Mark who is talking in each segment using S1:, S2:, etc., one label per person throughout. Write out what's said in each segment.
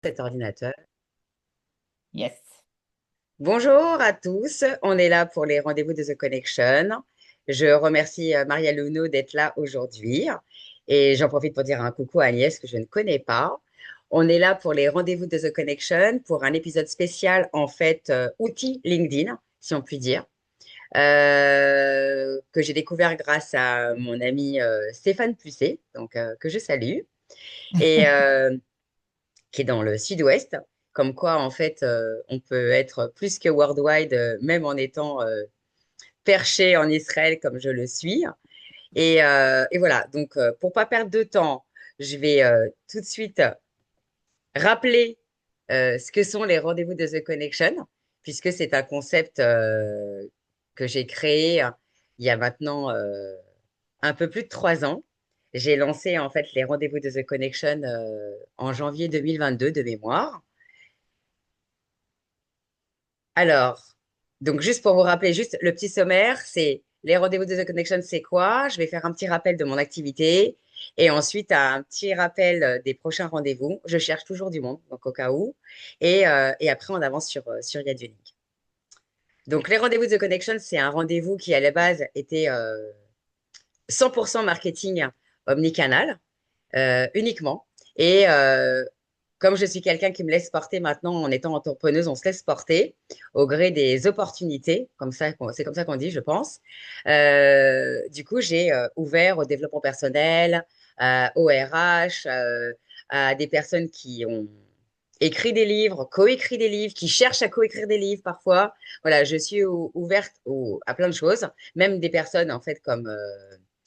S1: Cet ordinateur.
S2: Yes.
S1: Bonjour à tous, on est là pour les rendez-vous de The Connection. Je remercie Maria Luno d'être là aujourd'hui et j'en profite pour dire un coucou à Agnès que je ne connais pas. On est là pour les rendez-vous de The Connection pour un épisode spécial en fait outil LinkedIn, si on peut dire, que j'ai découvert grâce à mon ami Stéphane Pusset, donc que je salue. Et qui est dans le sud-ouest, comme quoi en fait on peut être plus que worldwide même en étant perché en Israël comme je le suis. Et voilà, donc pour pas perdre de temps, je vais tout de suite rappeler ce que sont les rendez-vous de The Connection, puisque c'est un concept que j'ai créé il y a maintenant un peu plus de 3 ans. J'ai lancé en fait les rendez-vous de The Connection en janvier 2022 de mémoire. Alors, donc juste pour vous rappeler, juste le petit sommaire, c'est les rendez-vous de The Connection, c'est quoi? Je vais faire un petit rappel de mon activité et ensuite un petit rappel des prochains rendez-vous. Je cherche toujours du monde, donc au cas où. Et après, on avance sur Yadunic. Donc, les rendez-vous de The Connection, c'est un rendez-vous qui, à la base, était 100% marketing omnicanal uniquement. Et comme je suis quelqu'un qui me laisse porter maintenant en étant entrepreneuse, on se laisse porter au gré des opportunités, comme ça, c'est comme ça qu'on dit, je pense. Du coup, j'ai ouvert au développement personnel, au RH, à des personnes qui ont écrit des livres, coécrit des livres, qui cherchent à coécrire des livres parfois. Voilà, je suis ouverte à plein de choses, même des personnes en fait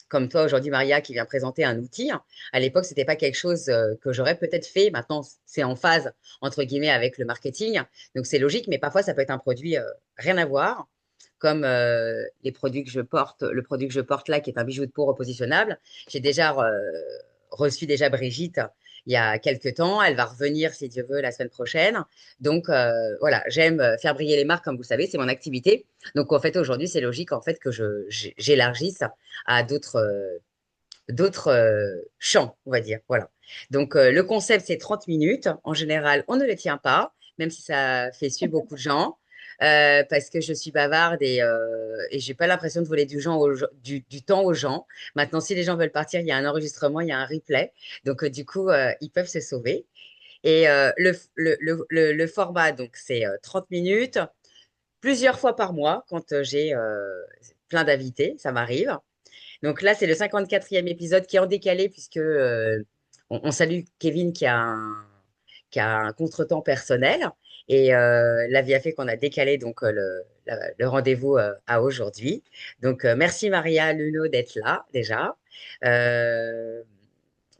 S1: comme toi aujourd'hui, Maria, qui vient présenter un outil. À l'époque, c'était pas quelque chose que j'aurais peut-être fait. Maintenant, c'est en phase entre guillemets avec le marketing, donc c'est logique. Mais parfois, ça peut être un produit rien à voir, comme les produits que je porte, le produit que je porte là, qui est un bijou de peau repositionnable. J'ai déjà reçu déjà Brigitte il y a quelques temps. Elle va revenir, si Dieu veut, la semaine prochaine. Donc voilà, j'aime faire briller les marques, comme vous savez, c'est mon activité. Donc en fait, aujourd'hui, c'est logique en fait que j'élargisse à d'autres champs, on va dire. Voilà. Donc, le concept, c'est 30 minutes. En général, on ne le tient pas, même si ça fait suivre beaucoup de gens, parce que je suis bavarde et j'ai pas l'impression de voler du temps aux gens. Maintenant, si les gens veulent partir, il y a un enregistrement, il y a un replay. Donc, du coup, ils peuvent se sauver. Et le format, donc, c'est 30 minutes, plusieurs fois par mois, quand j'ai plein d'invités, ça m'arrive. Donc là, c'est le 54e épisode qui est en décalé puisque on salue Kevin qui a un contretemps personnel et la vie a fait qu'on a décalé donc le rendez-vous à aujourd'hui. Donc merci Maria Luno d'être là déjà. Euh,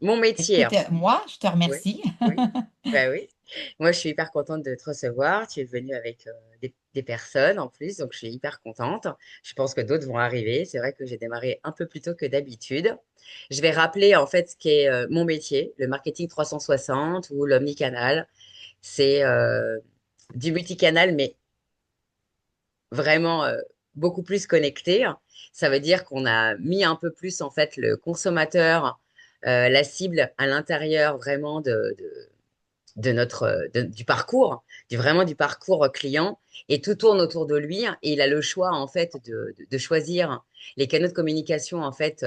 S1: mon métier,
S2: Écoute, moi, je te
S1: oui,
S2: remercie.
S1: oui, bah oui. Moi, je suis hyper contente de te recevoir. Tu es venue avec des personnes en plus, donc je suis hyper contente. Je pense que d'autres vont arriver. C'est vrai que j'ai démarré un peu plus tôt que d'habitude. Je vais rappeler en fait ce qu'est mon métier, le marketing 360 ou l'omnicanal. C'est du multicanal, mais vraiment beaucoup plus connecté. Ça veut dire qu'on a mis un peu plus en fait le consommateur, la cible à l'intérieur vraiment de du parcours, vraiment du parcours client, et tout tourne autour de lui, et il a le choix en fait de choisir les canaux de communication en fait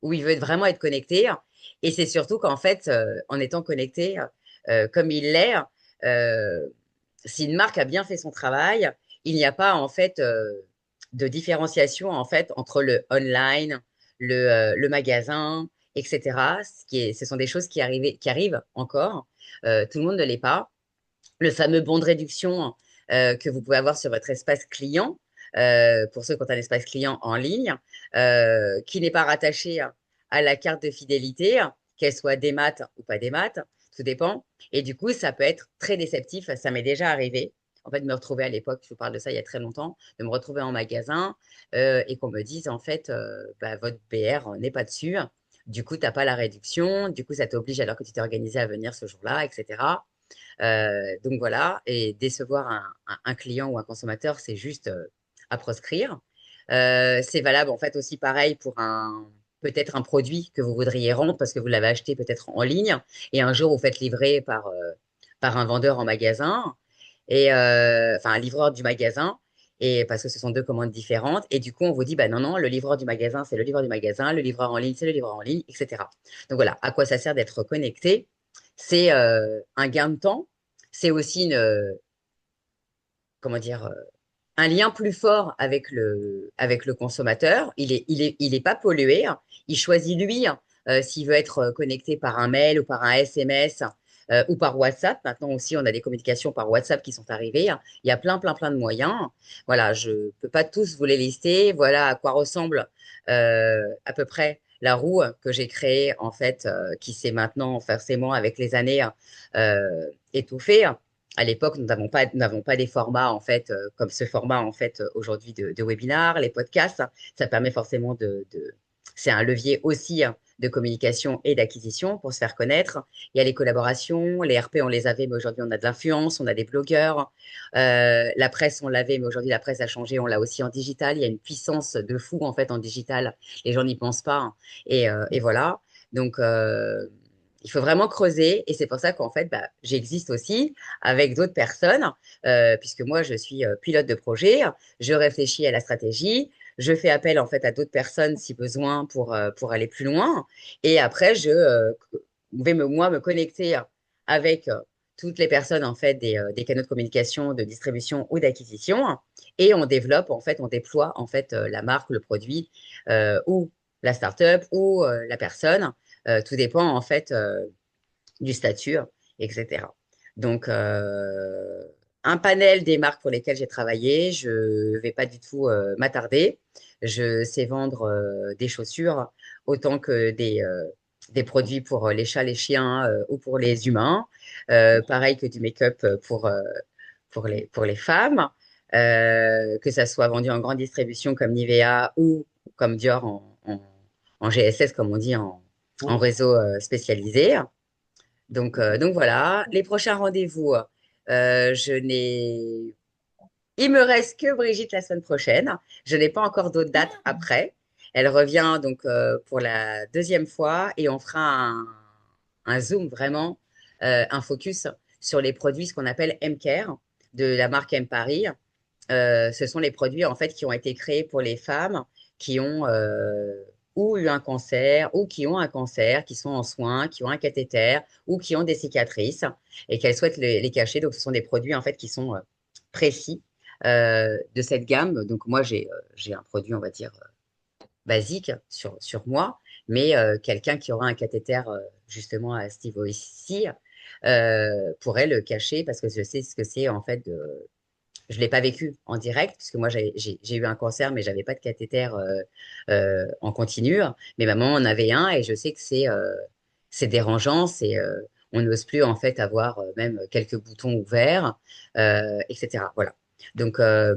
S1: où il veut vraiment être connecté. Et c'est surtout qu'en fait, en étant connecté comme il l'est, euh, si une marque a bien fait son travail, il n'y a pas en fait de différenciation en fait entre le online, le magasin, etc. Ce sont des choses qui arrivent encore. Tout le monde ne l'est pas. Le fameux bon de réduction que vous pouvez avoir sur votre espace client, pour ceux qui ont un espace client en ligne, qui n'est pas rattaché à la carte de fidélité, qu'elle soit des maths ou pas des maths, tout dépend. Et du coup, ça peut être très déceptif. Ça m'est déjà arrivé. En fait, de me retrouver à l'époque, je vous parle de ça il y a très longtemps, de me retrouver en magasin et qu'on me dise en fait, bah, votre PR n'est pas dessus. Du coup, tu n'as pas la réduction. Du coup, ça t'oblige alors que tu t'es organisé à venir ce jour-là, etc. Donc voilà, et décevoir un client ou un consommateur, c'est juste à proscrire. C'est valable en fait aussi pareil pour peut-être un produit que vous voudriez rendre parce que vous l'avez acheté peut-être en ligne et un jour vous faites livrer par un vendeur en magasin et enfin un livreur du magasin et parce que ce sont deux commandes différentes et du coup on vous dit bah non non le livreur du magasin c'est le livreur du magasin, le livreur en ligne c'est le livreur en ligne, etc. Donc voilà, à quoi ça sert d'être connecté? C'est un gain de temps, c'est aussi une comment dire un lien plus fort avec le consommateur. Il est pas pollué, hein. Il choisit lui s'il veut être connecté par un mail ou par un SMS ou par WhatsApp. Maintenant aussi, on a des communications par WhatsApp qui sont arrivées, hein. Il y a plein, plein, plein de moyens. Voilà, je peux pas tous vous les lister. Voilà à quoi ressemble à peu près la roue que j'ai créée, en fait, qui s'est maintenant forcément avec les années étouffée. À l'époque, nous n'avons pas des formats en fait comme ce format en fait aujourd'hui de webinaire, les podcasts. Ça permet forcément c'est un levier aussi de communication et d'acquisition pour se faire connaître. Il y a les collaborations, les RP on les avait, mais aujourd'hui on a de l'influence, on a des blogueurs. La presse on l'avait, mais aujourd'hui la presse a changé, on l'a aussi en digital. Il y a une puissance de fou en fait en digital. Les gens n'y pensent pas hein. Et voilà. Donc il faut vraiment creuser et c'est pour ça qu'en fait, bah, j'existe aussi avec d'autres personnes, puisque moi, je suis pilote de projet, je réfléchis à la stratégie, je fais appel en fait à d'autres personnes si besoin pour aller plus loin. Et après, je vais moi me connecter avec toutes les personnes en fait des canaux de communication, de distribution ou d'acquisition, et on développe en fait, on déploie en fait la marque, le produit ou la startup ou la personne. Tout dépend en fait du statut, etc. Donc, un panel des marques pour lesquelles j'ai travaillé, je ne vais pas du tout m'attarder. Je sais vendre des chaussures autant que des produits pour les chats, les chiens ou pour les humains. Pareil que du make-up pour les femmes. Que ça soit vendu en grande distribution comme Nivea ou comme Dior en GSS, comme on dit, en réseau spécialisé. Donc voilà, les prochains rendez-vous, je n'ai... Il me reste que Brigitte la semaine prochaine. Je n'ai pas encore d'autres dates
S2: Ah,
S1: après. Elle revient donc pour la deuxième fois et on fera un zoom vraiment, un focus sur les produits, ce qu'on appelle M-Care de la marque M Paris. Ce sont les produits en fait qui ont été créés pour les femmes qui ont ou eu un cancer ou qui ont un cancer, qui sont en soins, qui ont un cathéter ou qui ont des cicatrices et qu'elles souhaitent les cacher. Donc, ce sont des produits en fait qui sont précis de cette gamme. Donc, moi, j'ai un produit, on va dire, basique sur moi, mais quelqu'un qui aura un cathéter justement à ce niveau-ci pourrait le cacher parce que je sais ce que c'est en fait de je ne l'ai pas vécu en direct, puisque moi, j'ai eu un cancer, mais j'avais pas de cathéter en continu. Mais maman en avait un et je sais que c'est dérangeant. On n'ose plus, en fait, avoir même quelques boutons ouverts, etc. Voilà. Donc,
S2: d'accord.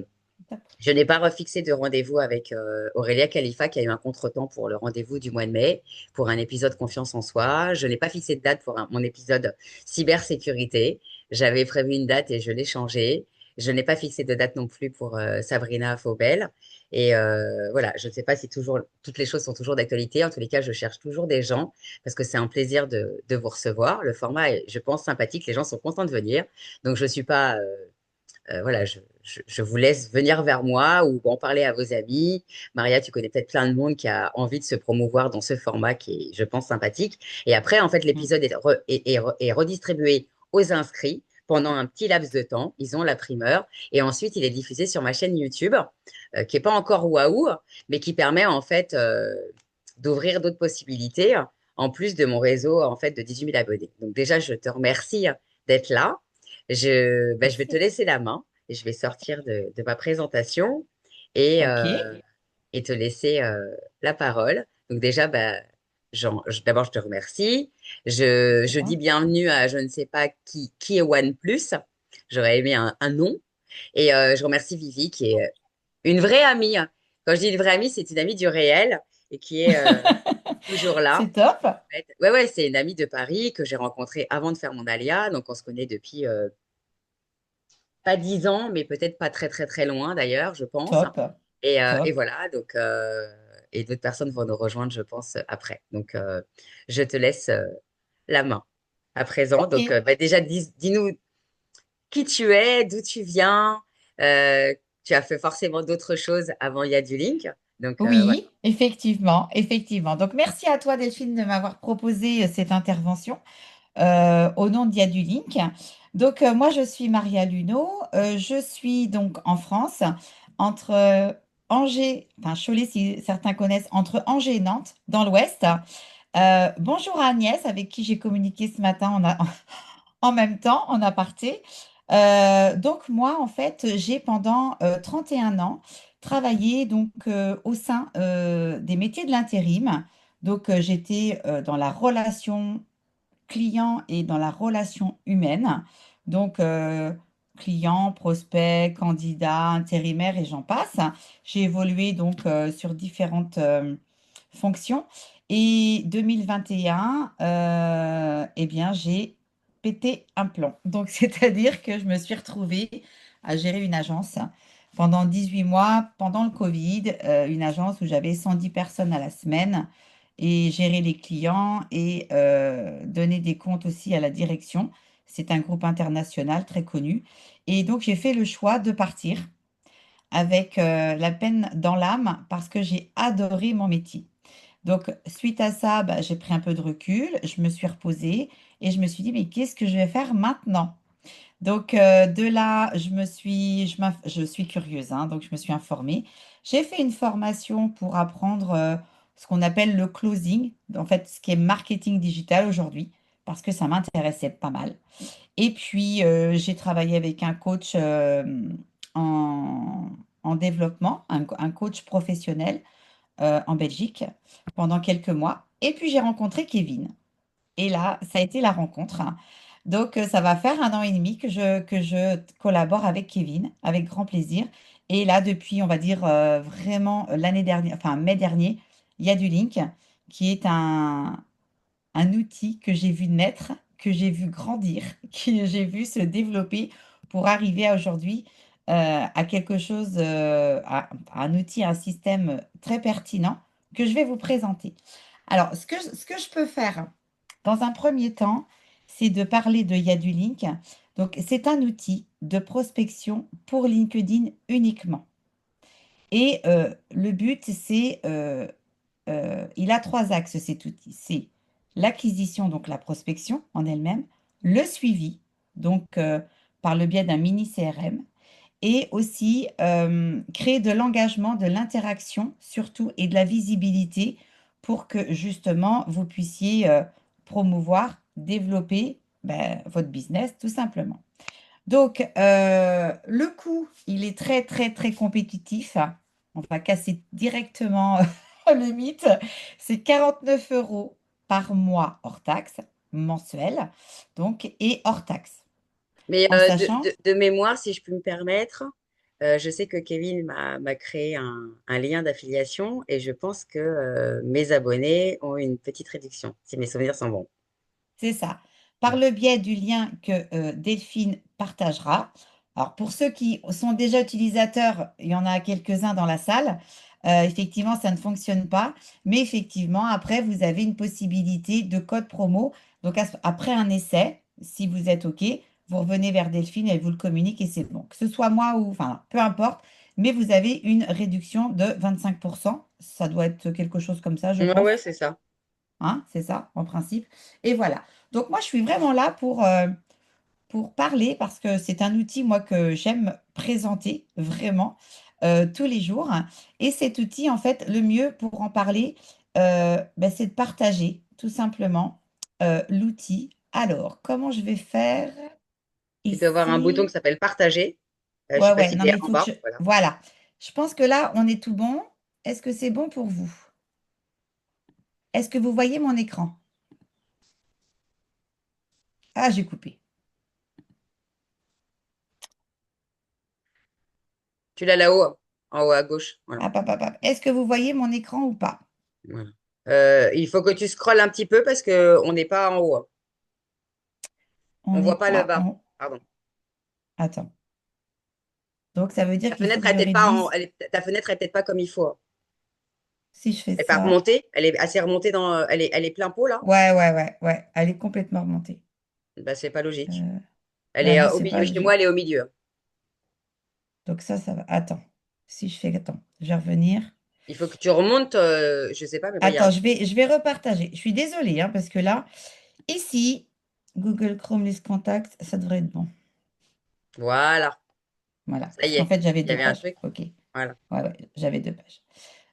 S1: je n'ai pas refixé de rendez-vous avec Aurélia Khalifa, qui a eu un contretemps pour le rendez-vous du mois de mai, pour un épisode Confiance en soi. Je n'ai pas fixé de date pour mon épisode cybersécurité. J'avais prévu une date et je l'ai changée. Je n'ai pas fixé de date non plus pour Sabrina Faubel. Et voilà, je ne sais pas si toujours toutes les choses sont toujours d'actualité. En tous les cas, je cherche toujours des gens parce que c'est un plaisir de vous recevoir. Le format est, je pense, sympathique. Les gens sont contents de venir. Donc, je ne suis pas voilà, je vous laisse venir vers moi ou en parler à vos amis. Maria, tu connais peut-être plein de monde qui a envie de se promouvoir dans ce format qui est, je pense, sympathique. Et après, en fait,
S2: Mm.
S1: l'épisode est redistribué aux inscrits pendant un petit laps de temps. Ils ont la primeur. Et ensuite, il est diffusé sur ma chaîne YouTube, qui n'est pas encore waouh, mais qui permet, en fait, d'ouvrir d'autres possibilités, en plus de mon réseau, en fait, de 18 000 abonnés. Donc déjà, je te remercie d'être là. Je vais te
S2: Merci.
S1: laisser la main et je vais sortir de ma présentation et,
S2: Ok.
S1: euh, et te laisser la parole. Donc déjà, bah, d'abord, je te remercie. Je dis
S2: Moi.
S1: bienvenue à je ne sais pas qui est OnePlus. J'aurais aimé un nom. Et je remercie Vivi qui est une vraie amie. Quand je dis une vraie amie, c'est une amie du réel et qui est toujours là.
S2: C'est top.
S1: En fait. Ouais, ouais, c'est une amie de Paris que j'ai rencontrée avant de faire mon alia. Donc, on se connaît depuis pas 10 ans, mais peut-être pas très très très loin d'ailleurs, je pense.
S2: Top.
S1: Et
S2: Top.
S1: voilà, donc et d'autres personnes vont nous rejoindre, je pense, après. Donc, je te laisse la main à présent.
S2: Ok.
S1: Donc, bah, déjà, dis-nous qui tu es, d'où tu viens. Euh, Tu as fait forcément d'autres choses avant Il y a du Link. Donc, voilà.
S2: Oui, effectivement, effectivement. Donc, merci à toi, Delphine, de m'avoir proposé cette intervention au nom d'Yadulink. Donc, moi, je suis Maria Luneau. Je suis donc en France, entre Angers, enfin Cholet, si certains connaissent, entre Angers et Nantes, dans l'Ouest. Bonjour à Agnès, avec qui j'ai communiqué ce matin en même temps, en aparté. Donc moi, en fait, j'ai pendant 31 ans travaillé donc au sein des métiers de l'intérim. Donc j'étais dans la relation client et dans la relation humaine. Donc client, prospect, candidat, intérimaire et j'en passe. J'ai évolué donc sur différentes fonctions. Et 2021, eh bien, j'ai pété un plomb. Donc, c'est-à-dire que je me suis retrouvée à gérer une agence pendant 18 mois, pendant le Covid, une agence où j'avais 110 personnes à la semaine et gérer les clients et donner des comptes aussi à la direction. C'est un groupe international très connu. Et donc, j'ai fait le choix de partir avec la peine dans l'âme parce que j'ai adoré mon métier. Donc, suite à ça, bah, j'ai pris un peu de recul, je me suis reposée et je me suis dit, mais qu'est-ce que je vais faire maintenant? Donc, de là, je suis curieuse, hein, donc je me suis informée. J'ai fait une formation pour apprendre ce qu'on appelle le closing, en fait, ce qui est marketing digital aujourd'hui, parce que ça m'intéressait pas mal. Et puis, j'ai travaillé avec un coach en, en développement, un coach professionnel en Belgique pendant quelques mois. Et puis j'ai rencontré Kevin. Et là, ça a été la rencontre. Donc, ça va faire 1 an et demi que je collabore avec Kevin, avec grand plaisir. Et là, depuis, on va dire vraiment l'année dernière, enfin mai dernier, il y a du Link, qui est un outil que j'ai vu naître, que j'ai vu grandir, que j'ai vu se développer pour arriver à aujourd'hui à quelque chose, à un outil, un système très pertinent que je vais vous présenter. Alors, ce que je peux faire dans un premier temps, c'est de parler de Yadulink. Donc, c'est un outil de prospection pour LinkedIn uniquement. Et le but, c'est il a trois axes cet outil. C'est l'acquisition, donc la prospection en elle-même, le suivi, donc par le biais d'un mini CRM, et aussi créer de l'engagement, de l'interaction surtout et de la visibilité pour que justement vous puissiez promouvoir, développer ben, votre business tout simplement. Donc, le coût, il est très, très, très compétitif. On va casser directement le mythe. C'est 49 euros par mois hors taxe, mensuel, donc, et hors taxe.
S1: Mais
S2: En sachant,
S1: de mémoire, si je peux me permettre, je sais que Kevin m'a créé un lien d'affiliation et je pense que mes abonnés ont une petite réduction, si mes souvenirs sont bons.
S2: c'est ça. Par le biais du lien que Delphine partagera. Alors, pour ceux qui sont déjà utilisateurs, il y en a quelques-uns dans la salle. Effectivement, ça ne fonctionne pas. Mais effectivement, après, vous avez une possibilité de code promo. Donc, après un essai, si vous êtes OK, vous revenez vers Delphine, elle vous le communique et c'est bon. Que ce soit moi ou, enfin, peu importe. Mais vous avez une réduction de 25%. Ça doit être quelque chose comme ça, je
S1: Ouais,
S2: pense.
S1: ouais, c'est ça.
S2: Hein, c'est ça, en principe. Et voilà. Donc moi, je suis vraiment là pour parler parce que c'est un outil, moi, que j'aime présenter vraiment tous les jours. Et cet outil, en fait, le mieux pour en parler, ben, c'est de partager tout simplement l'outil. Alors, comment je vais faire
S1: Tu dois avoir un bouton qui
S2: ici?
S1: s'appelle partager. Je
S2: Ouais,
S1: sais pas
S2: ouais,
S1: s'il
S2: non,
S1: est
S2: mais il
S1: en
S2: faut que
S1: bas.
S2: je...
S1: Voilà.
S2: Voilà. Je pense que là, on est tout bon. Est-ce que c'est bon pour vous? Est-ce que vous voyez mon écran? Ah, j'ai coupé.
S1: Tu l'as là-haut, en haut à gauche. Voilà.
S2: Hop, hop, hop, hop. Est-ce que vous voyez mon écran ou pas?
S1: Voilà. Il faut que tu scrolles un petit peu parce que on n'est pas en haut, hein.
S2: On
S1: On
S2: n'est
S1: voit pas le
S2: pas
S1: bas.
S2: en...
S1: Pardon.
S2: Attends. Donc, ça veut dire
S1: Ta
S2: qu'il faut
S1: fenêtre
S2: que
S1: elle
S2: je
S1: est peut-être pas
S2: réduise.
S1: ta fenêtre est peut-être pas comme il faut, hein.
S2: Si je fais
S1: Elle n'est pas
S2: ça.
S1: remontée? Elle est assez remontée elle est plein pot là?
S2: Ouais, ouais, ouais, ouais. Elle est complètement remontée.
S1: Bah, c'est pas logique.
S2: Euh,
S1: Elle
S2: ouais,
S1: est
S2: non,
S1: au
S2: c'est
S1: milieu.
S2: pas
S1: Chez moi, elle
S2: logique.
S1: est au milieu.
S2: Donc ça va. Attends. Si je fais. Attends, je vais revenir.
S1: Il faut que tu remontes, je sais pas, mais bon, il y
S2: Attends,
S1: a.
S2: je vais repartager. Je suis désolée, hein, parce que là, ici, Google Chrome List Contacts, ça devrait être bon.
S1: Voilà,
S2: Voilà.
S1: ça
S2: Parce
S1: y
S2: qu'en
S1: est.
S2: fait, j'avais
S1: Il y
S2: deux
S1: avait un
S2: pages.
S1: truc.
S2: OK.
S1: Voilà.
S2: Ouais, ouais, j'avais deux pages.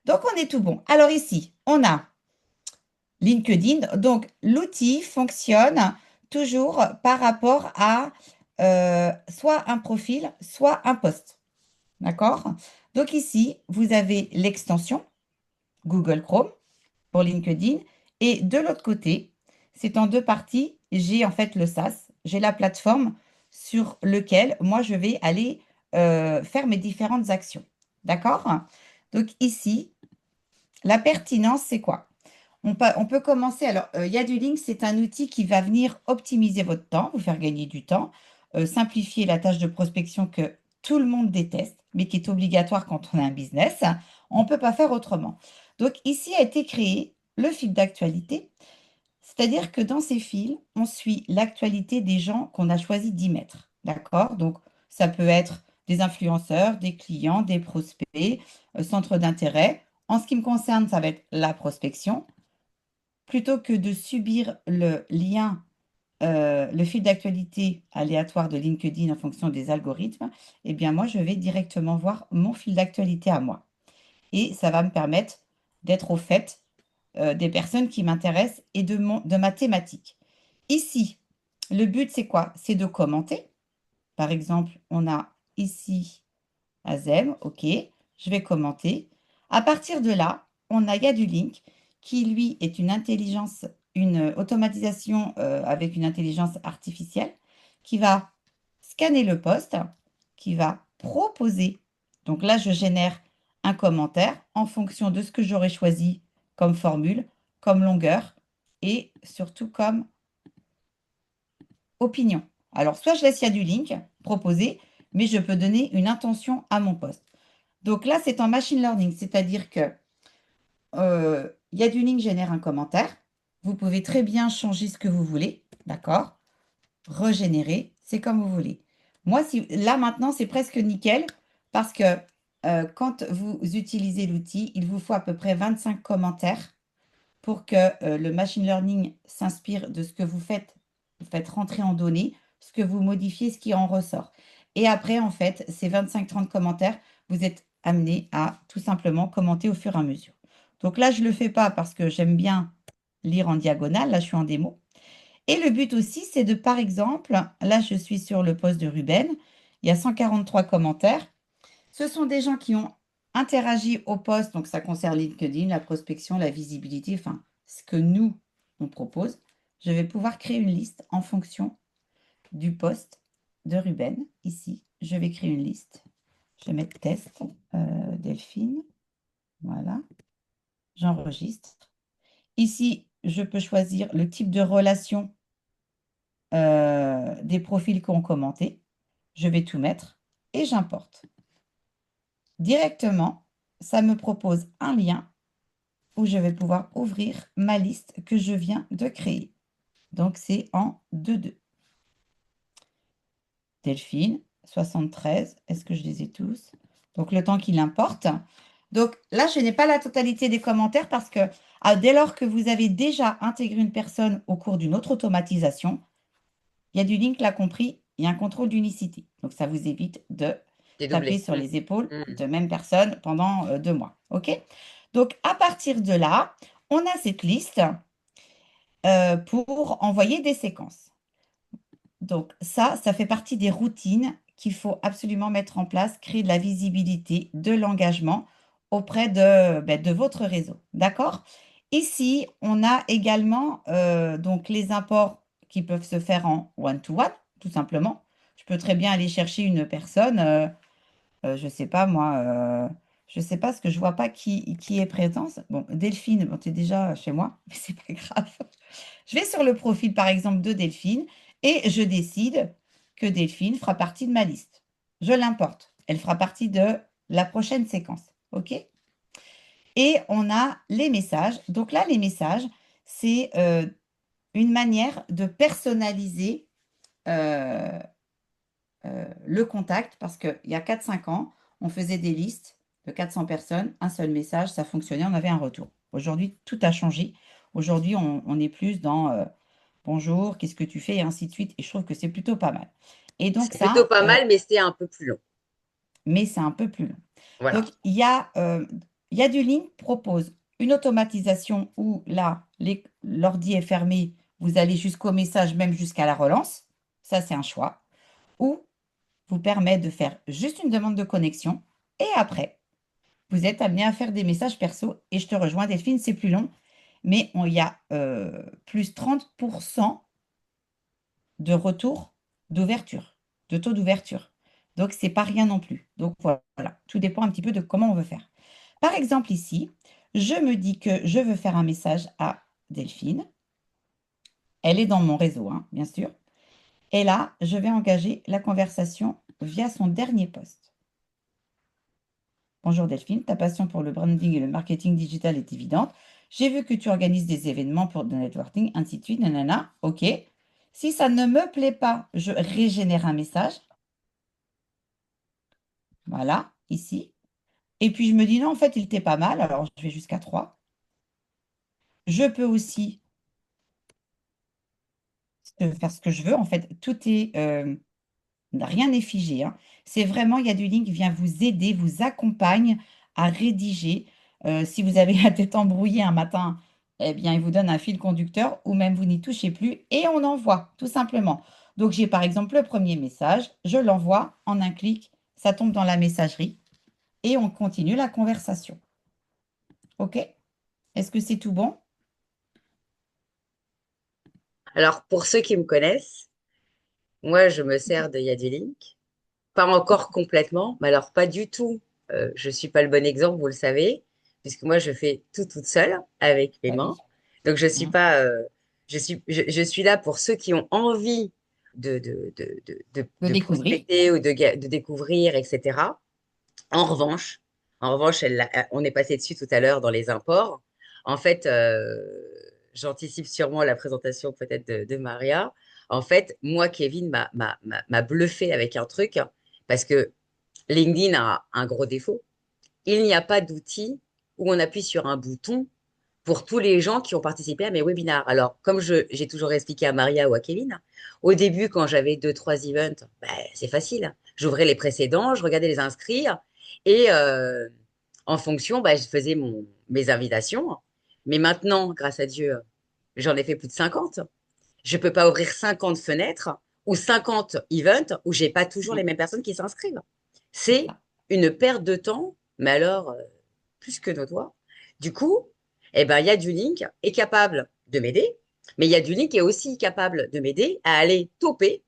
S2: Donc, on est tout bon. Alors ici, on a LinkedIn. Donc, l'outil fonctionne toujours par rapport à soit un profil, soit un post. D'accord? Donc ici, vous avez l'extension Google Chrome pour LinkedIn. Et de l'autre côté, c'est en deux parties. J'ai en fait le SaaS, j'ai la plateforme sur lequel moi je vais aller faire mes différentes actions. D'accord? Donc ici, la pertinence, c'est quoi? On peut commencer. Alors, Yadulink, c'est un outil qui va venir optimiser votre temps, vous faire gagner du temps, simplifier la tâche de prospection que tout le monde déteste, mais qui est obligatoire quand on a un business. On ne peut pas faire autrement. Donc, ici a été créé le fil d'actualité, c'est-à-dire que dans ces fils, on suit l'actualité des gens qu'on a choisi d'y mettre. D'accord? Donc, ça peut être des influenceurs, des clients, des prospects, centres d'intérêt. En ce qui me concerne, ça va être la prospection. Plutôt que de subir le lien, le fil d'actualité aléatoire de LinkedIn en fonction des algorithmes, eh bien moi, je vais directement voir mon fil d'actualité à moi. Et ça va me permettre d'être au fait des personnes qui m'intéressent et de ma thématique. Ici, le but, c'est quoi? C'est de commenter. Par exemple, on a ici Azem, OK, je vais commenter. À partir de là, on a Yadulink qui, lui, est une automatisation avec une intelligence artificielle qui va scanner le poste, qui va proposer. Donc là, je génère un commentaire en fonction de ce que j'aurais choisi comme formule, comme longueur et surtout comme opinion. Alors, soit je laisse Yadulink proposer, mais je peux donner une intention à mon poste. Donc là, c'est en machine learning, c'est-à-dire que Yadulink génère un commentaire. Vous pouvez très bien changer ce que vous voulez, d'accord? Régénérer, c'est comme vous voulez. Moi, là maintenant, c'est presque nickel parce que quand vous utilisez l'outil, il vous faut à peu près 25 commentaires pour que le machine learning s'inspire de ce que vous faites. Vous faites rentrer en données, ce que vous modifiez, ce qui en ressort. Et après, en fait, ces 25-30 commentaires, vous êtes amené à tout simplement commenter au fur et à mesure. Donc là, je ne le fais pas parce que j'aime bien lire en diagonale. Là, je suis en démo. Et le but aussi, c'est de, par exemple, là, je suis sur le post de Ruben. Il y a 143 commentaires. Ce sont des gens qui ont interagi au poste, donc ça concerne LinkedIn, la prospection, la visibilité, enfin, ce que nous, on propose. Je vais pouvoir créer une liste en fonction du poste de Ruben. Ici, je vais créer une liste. Je vais mettre test, Delphine. Voilà, j'enregistre. Ici, je peux choisir le type de relation des profils qui ont commenté. Je vais tout mettre et j'importe. Directement, ça me propose un lien où je vais pouvoir ouvrir ma liste que je viens de créer. Donc, c'est en 2-2. Delphine, 73. Est-ce que je les ai tous? Donc, le temps qu'il importe. Donc, là, je n'ai pas la totalité des commentaires parce que dès lors que vous avez déjà intégré une personne au cours d'une autre automatisation, il y a du link, l'a compris, il y a un contrôle d'unicité. Donc, ça vous évite de taper
S1: Dédoublé.
S2: sur les épaules
S1: Mm.
S2: de même personne pendant 2 mois. OK? Donc, à partir de là, on a cette liste pour envoyer des séquences. Donc, ça fait partie des routines qu'il faut absolument mettre en place, créer de la visibilité, de l'engagement auprès de votre réseau. D'accord? Ici, on a également donc les imports qui peuvent se faire en one-to-one, tout simplement. Je peux très bien aller chercher une personne, je ne sais pas moi, je ne sais pas ce que je ne vois pas qui est présent. Bon, Delphine, bon, tu es déjà chez moi, mais c'est pas grave. Je vais sur le profil, par exemple, de Delphine et je décide que Delphine fera partie de ma liste. Je l'importe. Elle fera partie de la prochaine séquence. OK? Et on a les messages. Donc là, les messages, c'est une manière de personnaliser euh, le contact parce qu'il y a 4 5 ans, on faisait des listes de 400 personnes, un seul message, ça fonctionnait, on avait un retour. Aujourd'hui, tout a changé. Aujourd'hui, on est plus dans bonjour, qu'est-ce que tu fais, et ainsi de suite. Et je trouve que c'est plutôt pas mal. Et donc
S1: C'est plutôt
S2: ça,
S1: pas mal, mais c'est un peu plus long.
S2: mais c'est un peu plus long.
S1: Voilà.
S2: Donc, Yadulink propose une automatisation où là, l'ordi est fermé, vous allez jusqu'au message, même jusqu'à la relance. Ça, c'est un choix. Ou vous permet de faire juste une demande de connexion et après, vous êtes amené à faire des messages perso. Et je te rejoins, Delphine, c'est plus long, mais il y a plus 30% de retour d'ouverture, de taux d'ouverture. Donc, c'est pas rien non plus. Donc, voilà, tout dépend un petit peu de comment on veut faire. Par exemple, ici, je me dis que je veux faire un message à Delphine. Elle est dans mon réseau, hein, bien sûr. Et là, je vais engager la conversation via son dernier post. Bonjour Delphine, ta passion pour le branding et le marketing digital est évidente. J'ai vu que tu organises des événements pour le networking, ainsi de suite, nanana. OK. Si ça ne me plaît pas, je régénère un message. Voilà, ici. Et puis je me dis non, en fait, il était pas mal. Alors je vais jusqu'à 3. Je peux aussi faire ce que je veux. En fait, tout est, rien n'est figé, hein. C'est vraiment, il y a du link qui vient vous aider, vous accompagne à rédiger. Si vous avez la tête embrouillée un matin, eh bien, il vous donne un fil conducteur ou même vous n'y touchez plus et on envoie, tout simplement. Donc, j'ai par exemple le premier message, je l'envoie en un clic, ça tombe dans la messagerie et on continue la conversation. OK? Est-ce que c'est tout bon?
S1: Alors, pour ceux qui me connaissent, moi, je me sers de Yadulink. Pas encore complètement, mais alors pas du tout. Je suis pas le bon exemple, vous le savez, puisque moi, je fais tout toute seule avec mes
S2: Bah
S1: mains.
S2: oui.
S1: Donc, je suis
S2: Hein,
S1: pas, je suis là pour ceux qui ont envie
S2: de
S1: de
S2: découvrir.
S1: prospecter ou de découvrir, etc. En revanche, on est passé dessus tout à l'heure dans les imports. En fait, j'anticipe sûrement la présentation peut-être de Maria. En fait, moi, Kevin m'a bluffé avec un truc parce que LinkedIn a un gros défaut. Il n'y a pas d'outil où on appuie sur un bouton pour tous les gens qui ont participé à mes webinars. Alors, comme j'ai toujours expliqué à Maria ou à Kevin, au début, quand j'avais deux, trois events, ben, c'est facile. J'ouvrais les précédents, je regardais les inscrire et en fonction, ben, je faisais mes invitations. Mais maintenant, grâce à Dieu, j'en ai fait plus de 50. Je ne peux pas ouvrir 50 fenêtres ou 50 events où j'ai pas toujours
S2: Mm,
S1: les mêmes personnes qui s'inscrivent.
S2: c'est
S1: C'est
S2: ça.
S1: une perte de temps, mais alors plus que nos doigts. Du coup, eh ben, il y a du link est capable de m'aider, mais il y a du link qui est aussi capable de m'aider à aller toper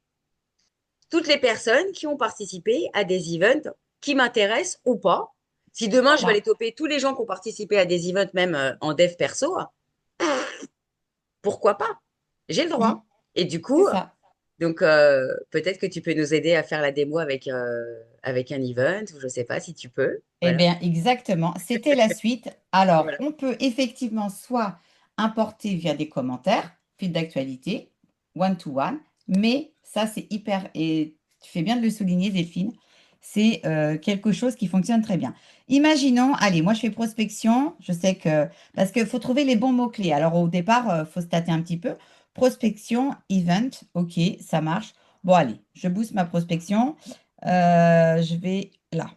S1: toutes les personnes qui ont participé à des events qui m'intéressent ou pas. Si demain, je vais aller
S2: Voilà.
S1: toper tous les gens qui ont participé à des events, même en dev perso, pourquoi pas? J'ai le
S2: Mm,
S1: droit. Et du
S2: c'est
S1: coup,
S2: ça.
S1: donc peut-être que tu peux nous aider à faire la démo avec un event, ou je sais pas si tu peux.
S2: Eh
S1: Voilà.
S2: bien, exactement. C'était la suite. Alors,
S1: Voilà.
S2: on peut effectivement soit importer via des commentaires, fil d'actualité, one-to-one, mais ça, c'est hyper, et tu fais bien de le souligner, Delphine, c'est quelque chose qui fonctionne très bien. Imaginons, allez, moi je fais prospection, je sais que, parce qu'il faut trouver les bons mots-clés. Alors, au départ, il faut se tâter un petit peu. Prospection, event, ok, ça marche. Bon, allez, je booste ma prospection. Je vais là.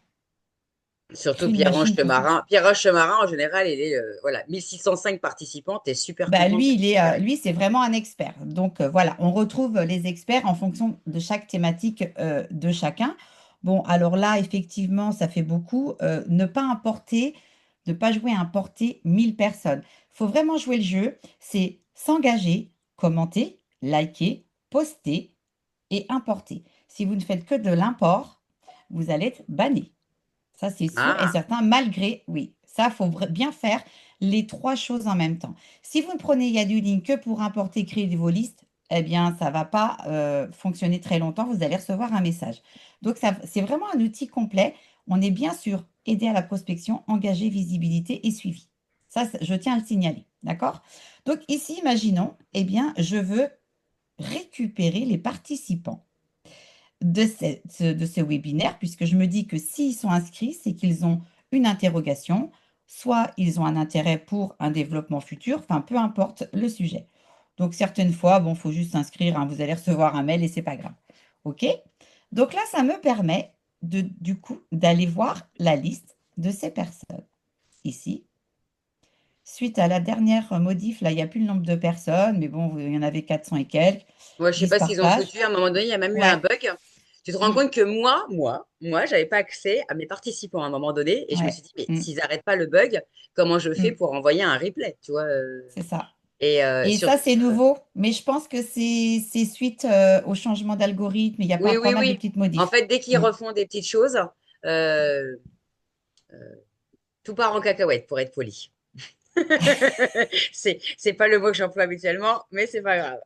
S1: Surtout
S2: Crée une machine
S1: Pierre-Ange
S2: pour...
S1: Marin. Pierre-Ange Marin, en général, il est voilà, 1605 participants. Tu es super
S2: Bah,
S1: content de
S2: lui,
S1: récupérer.
S2: lui, c'est vraiment un expert. Donc voilà, on retrouve les experts en fonction de chaque thématique de chacun. Bon, alors là, effectivement, ça fait beaucoup. Ne pas importer, ne pas jouer à importer 1 000 personnes. Il faut vraiment jouer le jeu. C'est s'engager, commenter, liker, poster et importer. Si vous ne faites que de l'import, vous allez être banni. Ça, c'est sûr et
S1: Ah,
S2: certain, malgré, oui, ça, il faut bien faire les 3 choses en même temps. Si vous ne prenez Yaduling que pour importer, créer vos listes, eh bien, ça ne va pas fonctionner très longtemps. Vous allez recevoir un message. Donc, ça, c'est vraiment un outil complet. On est bien sûr aider à la prospection, engager, visibilité et suivi. Ça, je tiens à le signaler. D'accord? Donc ici, imaginons, eh bien, je veux récupérer les participants de ce webinaire, puisque je me dis que s'ils sont inscrits, c'est qu'ils ont une interrogation, soit ils ont un intérêt pour un développement futur, enfin peu importe le sujet. Donc certaines fois, bon, il faut juste s'inscrire, hein, vous allez recevoir un mail et c'est pas grave. OK? Donc là, ça me permet du coup d'aller voir la liste de ces personnes. Ici, suite à la dernière modif, là, il n'y a plus le nombre de personnes, mais bon, il y en avait 400 et quelques,
S1: Moi, je sais
S2: 10
S1: pas ce qu'ils ont
S2: partages.
S1: foutu. À un moment donné, il y a même eu un
S2: Ouais,
S1: bug. Tu te rends
S2: mm,
S1: compte que moi, j'avais pas accès à mes participants à un moment donné. Et je me
S2: ouais,
S1: suis dit, mais
S2: mm,
S1: s'ils n'arrêtent pas le bug, comment je fais
S2: mm,
S1: pour envoyer un replay, tu vois
S2: c'est ça.
S1: Et
S2: Et ça,
S1: surtout,
S2: c'est nouveau, mais je pense que c'est suite au changement d'algorithme. Il y a
S1: oui,
S2: pas
S1: oui,
S2: mal de
S1: oui.
S2: petites
S1: En
S2: modifs.
S1: fait, dès qu'ils
S2: Mm.
S1: refont des petites choses, euh, tout part en cacahuète, pour être poli. C'est pas le mot que j'emploie habituellement, mais c'est pas grave.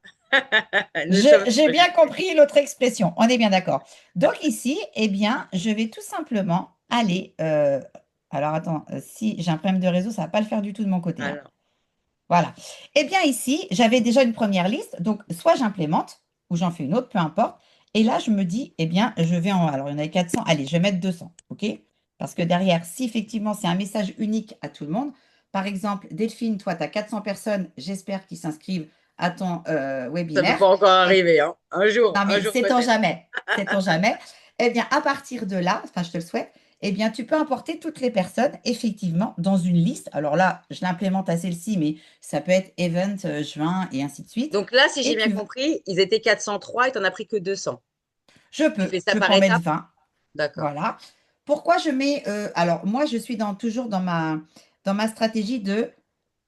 S1: Nous sommes
S2: J'ai
S1: polis.
S2: bien compris l'autre expression. On est bien d'accord. Donc ici, eh bien, je vais tout simplement aller. Alors attends, si j'ai un problème de réseau, ça va pas le faire du tout de mon côté, hein.
S1: Alors,
S2: Voilà. Eh bien ici, j'avais déjà une première liste. Donc soit j'implémente ou j'en fais une autre, peu importe. Et là, je me dis, eh bien, je vais en. Alors il y en avait 400. Allez, je vais mettre 200. OK? Parce que derrière, si effectivement c'est un message unique à tout le monde, par exemple, Delphine, toi, tu as 400 personnes, j'espère qu'ils s'inscrivent à ton
S1: ça peut
S2: webinaire.
S1: pas encore
S2: Et
S1: arriver, hein.
S2: non,
S1: Un
S2: mais
S1: jour
S2: sait-on
S1: peut-être.
S2: jamais, sait-on jamais. Eh bien, à partir de là, enfin, je te le souhaite, eh bien, tu peux importer toutes les personnes, effectivement, dans une liste. Alors là, je l'implémente à celle-ci, mais ça peut être event, juin, et ainsi de suite.
S1: Donc là, si j'ai
S2: Et
S1: bien compris, ils étaient 403 et tu n'en as pris que 200. Tu fais ça
S2: je peux
S1: par
S2: en mettre
S1: étapes?
S2: 20.
S1: D'accord.
S2: Voilà. Pourquoi je mets, alors, moi, je suis toujours dans ma stratégie de,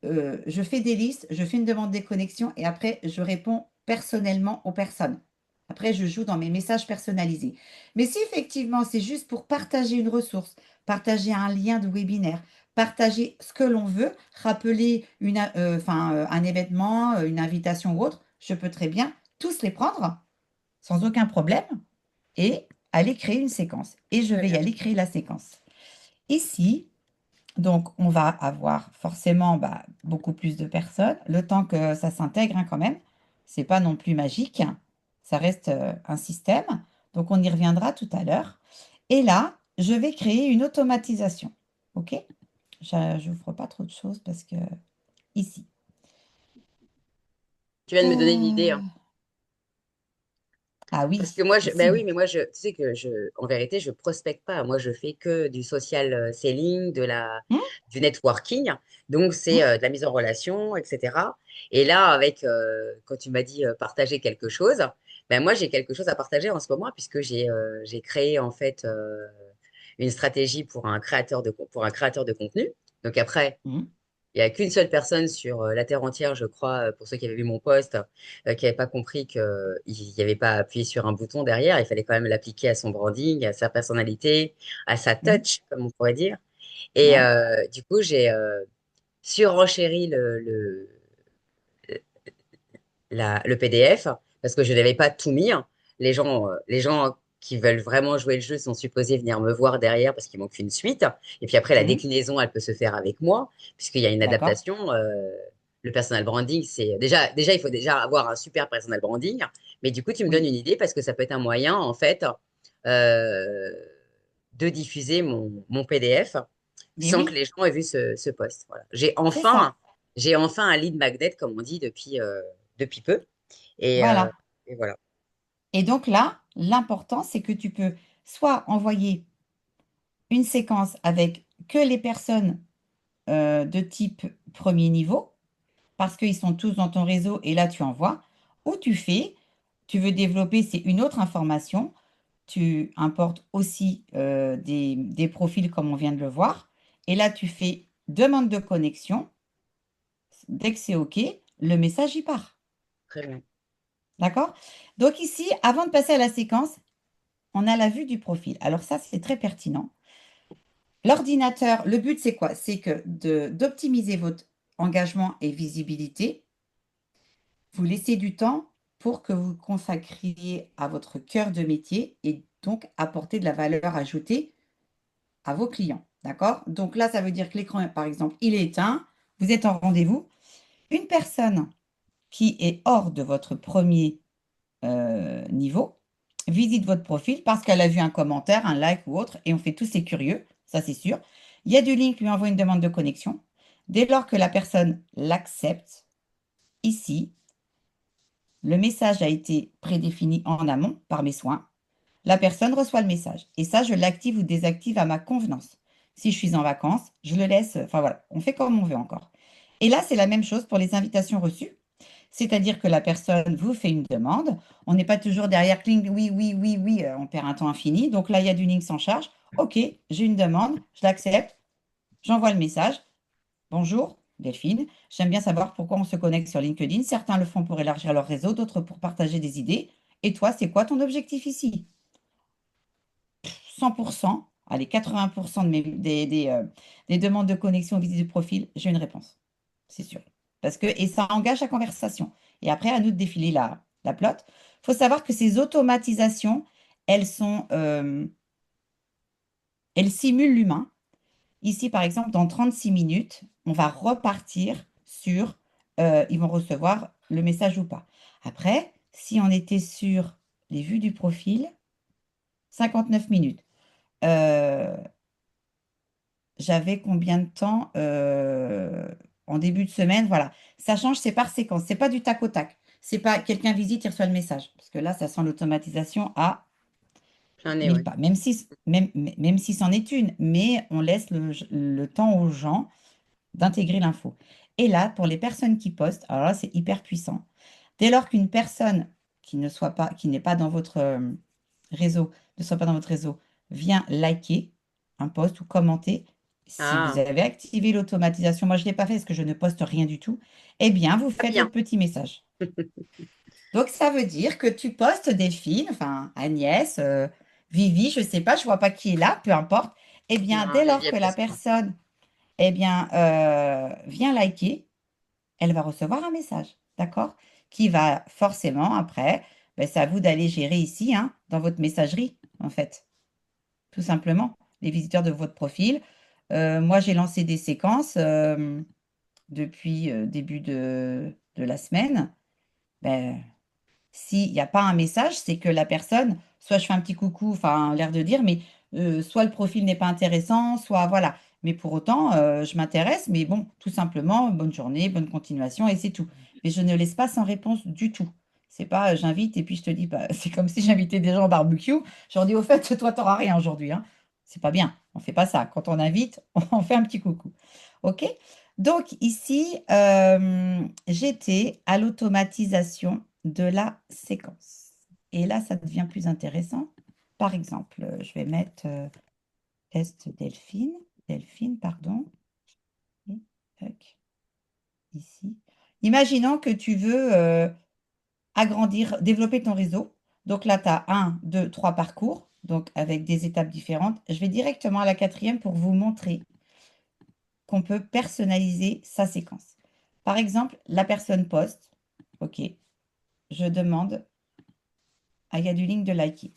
S2: je fais des listes, je fais une demande de connexion et après, je réponds personnellement aux personnes. Après, je joue dans mes messages personnalisés. Mais si effectivement, c'est juste pour partager une ressource, partager un lien de webinaire, partager ce que l'on veut, rappeler un événement, une invitation ou autre, je peux très bien tous les prendre sans aucun problème et aller créer une séquence. Et je
S1: Très
S2: vais y
S1: bien.
S2: aller créer la séquence. Ici, donc, on va avoir forcément beaucoup plus de personnes, le temps que ça s'intègre, hein, quand même. C'est pas non plus magique, ça reste un système. Donc, on y reviendra tout à l'heure. Et là, je vais créer une automatisation. OK? Je n'ouvre pas trop de choses parce que ici.
S1: Tu viens de me donner une idée, hein.
S2: Euh, Ah
S1: Parce
S2: oui,
S1: que moi, ben oui,
S2: possible.
S1: mais moi, tu sais que en vérité, je prospecte pas. Moi, je fais que du social selling,
S2: Hum,
S1: du networking. Donc, c'est
S2: hum,
S1: de la mise en relation, etc. Et là, quand tu m'as dit partager quelque chose, ben moi, j'ai quelque chose à partager en ce moment puisque j'ai créé en fait une stratégie pour un créateur de contenu. Donc après,
S2: hum.
S1: il n'y a qu'une seule personne sur la Terre entière, je crois, pour ceux qui avaient vu mon post, qui n'avait pas compris qu'il n'y avait pas appuyé sur un bouton derrière. Il fallait quand même l'appliquer à son branding, à sa personnalité, à sa
S2: Hum.
S1: touch, comme on pourrait dire. Et
S2: Ouais,
S1: du coup, j'ai surenchéri le PDF parce que je n'avais pas tout mis, hein. Les gens qui veulent vraiment jouer le jeu sont supposés venir me voir derrière parce qu'il manque une suite. Et puis après, la
S2: hum.
S1: déclinaison, elle peut se faire avec moi puisqu'il y a une
S2: D'accord.
S1: adaptation. Le personal branding, c'est déjà, il faut déjà avoir un super personal branding. Mais du coup, tu me donnes
S2: Oui.
S1: une idée parce que ça peut être un moyen, en fait, euh, de diffuser mon PDF
S2: Mais
S1: sans que
S2: oui,
S1: les gens aient vu ce post. Voilà.
S2: c'est ça.
S1: J'ai enfin un lead magnet, comme on dit, depuis peu. Et, euh,
S2: Voilà.
S1: et voilà.
S2: Et donc là, l'important, c'est que tu peux soit envoyer une séquence avec que les personnes de type premier niveau, parce qu'ils sont tous dans ton réseau et là tu envoies, ou tu veux développer, c'est une autre information, tu importes aussi des profils comme on vient de le voir, et là tu fais demande de connexion, dès que c'est OK, le message y part.
S1: Très bien.
S2: D'accord? Donc ici, avant de passer à la séquence, on a la vue du profil. Alors ça, c'est très pertinent. L'ordinateur, le but, c'est quoi? C'est que d'optimiser votre engagement et visibilité. Vous laissez du temps pour que vous consacriez à votre cœur de métier et donc apporter de la valeur ajoutée à vos clients. D'accord? Donc là, ça veut dire que l'écran, par exemple, il est éteint, vous êtes en rendez-vous. Une personne qui est hors de votre premier niveau visite votre profil parce qu'elle a vu un commentaire, un like ou autre, et on fait tous les curieux, ça c'est sûr. Il y a du link, lui envoie une demande de connexion. Dès lors que la personne l'accepte, ici, le message a été prédéfini en amont par mes soins. La personne reçoit le message. Et ça, je l'active ou désactive à ma convenance. Si je suis en vacances, je le laisse. Enfin voilà, on fait comme on veut encore. Et là, c'est la même chose pour les invitations reçues. C'est-à-dire que la personne vous fait une demande. On n'est pas toujours derrière cling, oui, oui, oui, oui, on perd un temps infini. Donc là, il y a du link sans charge. OK, j'ai une demande, je l'accepte, j'envoie le message. Bonjour, Delphine. J'aime bien savoir pourquoi on se connecte sur LinkedIn. Certains le font pour élargir leur réseau, d'autres pour partager des idées. Et toi, c'est quoi ton objectif ici? 100%, allez, 80% des demandes de connexion, visite de profil, j'ai une réponse. C'est sûr. Parce que, et ça engage la conversation. Et après, à nous de défiler la plot. Il faut savoir que ces automatisations, elles sont, elles simulent l'humain. Ici, par exemple, dans 36 minutes, on va repartir sur, ils vont recevoir le message ou pas. Après, si on était sur les vues du profil, 59 minutes. Euh, J'avais combien de temps en début de semaine? Voilà. Ça change, c'est par séquence. C'est pas du tac au tac. C'est pas quelqu'un visite, il reçoit le message. Parce que là, ça sent l'automatisation à
S1: Plein nez,
S2: 1000
S1: ouais.
S2: pas. Même si c'en est une. Mais on laisse le temps aux gens d'intégrer l'info. Et là, pour les personnes qui postent, alors là, c'est hyper puissant. Dès lors qu'une personne qui n'est pas dans votre réseau, ne soit pas dans votre réseau, vient liker un post ou commenter, si vous
S1: Ah,
S2: avez activé l'automatisation, moi je ne l'ai pas fait parce que je ne poste rien du tout, eh bien, vous
S1: pas
S2: faites
S1: bien.
S2: votre petit message. Donc, ça veut dire que tu postes Delphine, enfin Agnès, Vivi, je ne sais pas, je ne vois pas qui est là, peu importe. Eh bien,
S1: Non,
S2: dès lors
S1: Vivi est
S2: que la
S1: présente.
S2: personne vient liker, elle va recevoir un message, d'accord? Qui va forcément, après, ben, c'est à vous d'aller gérer ici, hein, dans votre messagerie, en fait, tout simplement, les visiteurs de votre profil. Moi, j'ai lancé des séquences depuis début de la semaine. Ben, s'il n'y a pas un message, c'est que la personne, soit je fais un petit coucou, enfin, l'air de dire, mais soit le profil n'est pas intéressant, soit voilà. Mais pour autant, je m'intéresse, mais bon, tout simplement, bonne journée, bonne continuation, et c'est tout. Mais je ne laisse pas sans réponse du tout. C'est pas j'invite et puis je te dis pas. C'est comme si j'invitais des gens au barbecue. Je leur dis au fait, toi, t'auras rien aujourd'hui, hein. C'est pas bien. On fait pas ça. Quand on invite, on fait un petit coucou. OK? Donc ici, j'étais à l'automatisation de la séquence. Et là, ça devient plus intéressant. Par exemple, je vais mettre test Delphine, Delphine, pardon, et tac, ici. Imaginons que tu veux agrandir, développer ton réseau. Donc là, tu as un, deux, trois parcours, donc avec des étapes différentes. Je vais directement à la quatrième pour vous montrer qu'on peut personnaliser sa séquence. Par exemple, la personne poste, OK, je demande à Yaduling de liker.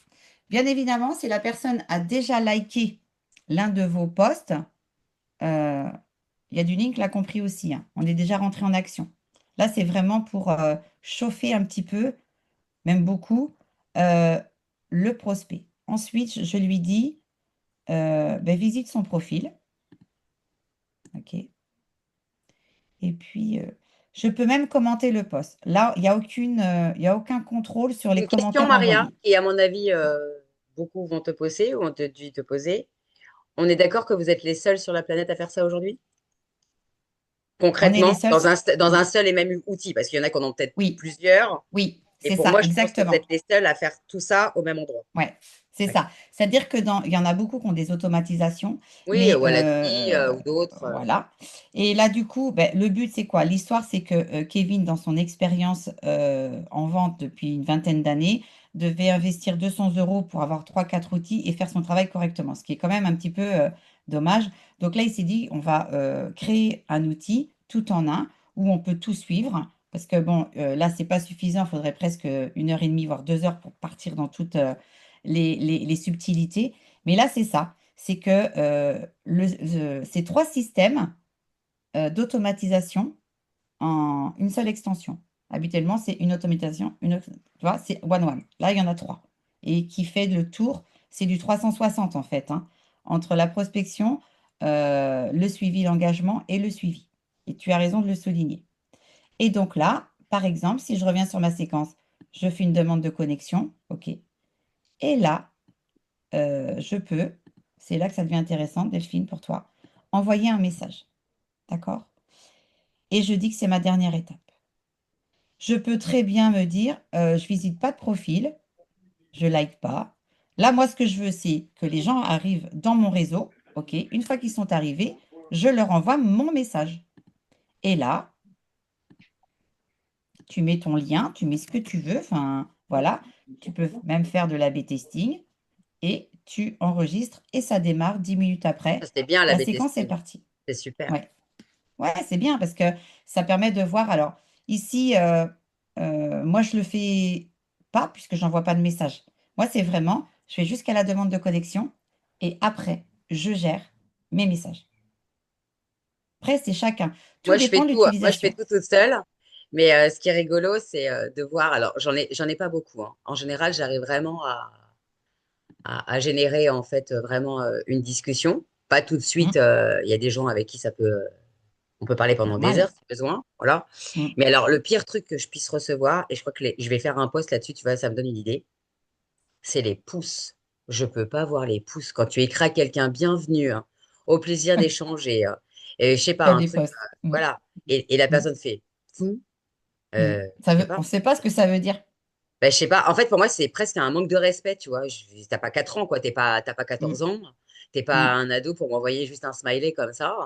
S2: Bien évidemment, si la personne a déjà liké l'un de vos posts, euh, Yaduling l'a compris aussi, hein. On est déjà rentré en action. Là, c'est vraiment pour chauffer un petit peu, même beaucoup, euh, le prospect. Ensuite, je lui dis, ben, visite son profil. OK. Et puis, je peux même commenter le post. Là, il y a aucun contrôle sur les
S1: Une question,
S2: commentaires
S1: Maria,
S2: envoyés.
S1: qui à mon avis, beaucoup vont te poser ou ont dû te poser. On est d'accord que vous êtes les seuls sur la planète à faire ça aujourd'hui?
S2: On est les
S1: Concrètement,
S2: seuls.
S1: dans un seul et même outil, parce qu'il y en a qui en ont peut-être
S2: Oui,
S1: plusieurs.
S2: oui,
S1: Et
S2: c'est
S1: pour
S2: ça,
S1: moi, je pense que vous êtes
S2: exactement.
S1: les seuls à faire tout ça au même endroit.
S2: Ouais, c'est
S1: D'accord.
S2: ça. C'est-à-dire que il y en a beaucoup qui ont des automatisations,
S1: Oui,
S2: mais
S1: Wallaby ou d'autres.
S2: voilà. Et là, du coup, ben, le but, c'est quoi? L'histoire, c'est que Kevin, dans son expérience en vente depuis une vingtaine d'années, devait investir 200 euros pour avoir trois quatre outils et faire son travail correctement, ce qui est quand même un petit peu dommage. Donc là, il s'est dit, on va créer un outil tout en un où on peut tout suivre. Parce que bon, là, c'est pas suffisant, il faudrait presque une heure et demie, voire 2 heures pour partir dans toutes les subtilités. Mais là, c'est ça. c'est que ces trois systèmes d'automatisation en une seule extension. Habituellement, c'est une automatisation, tu vois, c'est one-one. Là, il y en a trois. Et qui fait le tour, c'est du 360 en fait, hein, entre la prospection, le suivi, l'engagement et le suivi. Et tu as raison de le souligner. Et donc là, par exemple, si je reviens sur ma séquence, je fais une demande de connexion, OK. Et là, je peux, c'est là que ça devient intéressant, Delphine, pour toi, envoyer un message, d'accord? Et je dis que c'est ma dernière étape. Je peux très bien me dire, je visite pas de profil, je like pas. Là, moi, ce que je veux, c'est que les gens arrivent dans mon réseau, OK? Une fois qu'ils sont arrivés, je leur envoie mon message. Et là, tu mets ton lien, tu mets ce que tu veux, enfin, voilà. Tu peux même faire de l'A/B testing et tu enregistres et ça démarre 10 minutes
S1: Ça,
S2: après.
S1: c'est bien la
S2: La
S1: B
S2: séquence est
S1: testing.
S2: partie.
S1: C'est super.
S2: Ouais. Ouais, c'est bien parce que ça permet de voir. Alors, ici, moi, je le fais pas puisque j'envoie pas de message. Moi, c'est vraiment, je fais jusqu'à la demande de connexion et après, je gère mes messages. Après, c'est chacun. Tout
S1: Moi, je fais
S2: dépend de
S1: tout. Moi, je fais
S2: l'utilisation.
S1: tout toute seule. Mais ce qui est rigolo, c'est de voir. Alors, j'en ai pas beaucoup, hein. En général, j'arrive vraiment à générer en fait vraiment une discussion. Pas tout de suite.
S2: Hmm,
S1: Il y a des gens avec qui on peut parler pendant des heures
S2: normal.
S1: si besoin. Voilà.
S2: Hmm.
S1: Mais alors, le pire truc que je puisse recevoir, et je crois que je vais faire un post là-dessus, tu vois, ça me donne une idée, c'est les pouces. Je peux pas voir les pouces. Quand tu écris à quelqu'un bienvenue, hein, au plaisir d'échanger, et je sais pas,
S2: Tu as
S1: un
S2: des
S1: truc,
S2: postes. Hmm,
S1: voilà. Et la
S2: hmm,
S1: personne fait, fou,
S2: hmm.
S1: je sais
S2: On
S1: pas.
S2: ne sait pas ce que ça veut dire.
S1: Ben, je sais pas. En fait, pour moi, c'est presque un manque de respect, tu vois. T'as pas 4 ans, quoi. T'as pas
S2: Hmm,
S1: 14 ans. T'es pas
S2: hmm.
S1: un ado pour m'envoyer juste un smiley comme ça.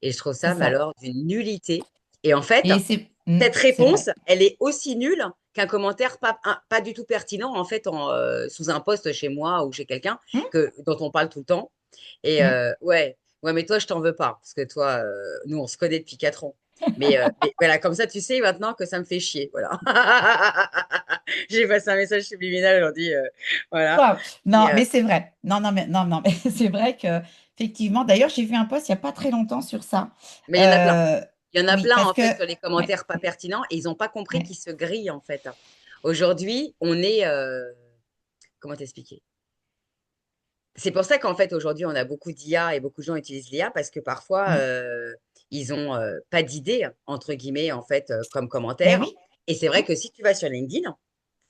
S1: Et je trouve
S2: C'est
S1: ça, mais
S2: ça.
S1: alors, d'une nullité. Et en fait,
S2: Et
S1: cette
S2: c'est vrai.
S1: réponse, elle est aussi nulle qu'un commentaire pas du tout pertinent, en fait, sous un post chez moi ou chez quelqu'un
S2: Hmm,
S1: dont on parle tout le temps. Et
S2: hmm.
S1: ouais, mais toi, je t'en veux pas. Parce que toi, nous, on se connaît depuis 4 ans. Mais voilà, comme ça, tu sais maintenant que ça me fait chier. Voilà. J'ai passé un message subliminal aujourd'hui. Voilà.
S2: Waouh.
S1: Et,
S2: Non, mais c'est vrai. Non, non, mais non, non, mais c'est vrai que effectivement. D'ailleurs, j'ai vu un post il n'y a pas très longtemps sur ça.
S1: mais il y en a plein.
S2: Euh,
S1: Il y en a
S2: oui,
S1: plein,
S2: parce
S1: en
S2: que
S1: fait, sur les
S2: ouais,
S1: commentaires pas pertinents. Et ils n'ont pas compris
S2: ouais,
S1: qu'ils se grillent, en fait. Aujourd'hui, on est. Comment t'expliquer? C'est pour ça qu'en fait, aujourd'hui, on a beaucoup d'IA et beaucoup de gens utilisent l'IA parce que parfois,
S2: mm,
S1: ils ont pas d'idée, entre guillemets, en fait, comme
S2: ben
S1: commentaire.
S2: oui,
S1: Et c'est
S2: mm,
S1: vrai que si tu vas sur LinkedIn,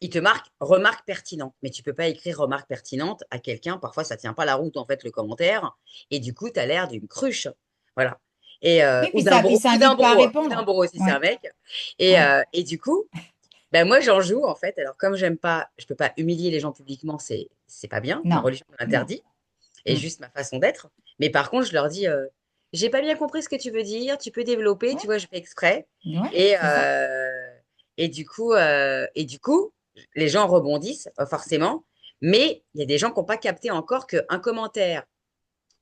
S1: il te marque remarque pertinente. Mais tu peux pas écrire remarque pertinente à quelqu'un. Parfois, ça tient pas la route, en fait, le commentaire. Et du coup, tu as l'air d'une cruche. Voilà.
S2: oui, puis ça, il s'invite pas à
S1: Ou d'un
S2: répondre.
S1: bro si c'est un
S2: Ouais,
S1: mec.
S2: ouais,
S1: Et du coup, ben moi, j'en joue, en fait. Alors, comme j'aime pas, je peux pas humilier les gens publiquement, c'est pas bien. Ma
S2: non,
S1: religion
S2: non,
S1: l'interdit et
S2: mm,
S1: juste ma façon d'être. Mais par contre, je leur dis, j'ai pas bien compris ce que tu veux dire, tu peux développer, tu
S2: ouais,
S1: vois, je fais exprès.
S2: ouais,
S1: Et,
S2: c'est ça.
S1: et du coup, les gens rebondissent, forcément. Mais il y a des gens qui n'ont pas capté encore qu'un commentaire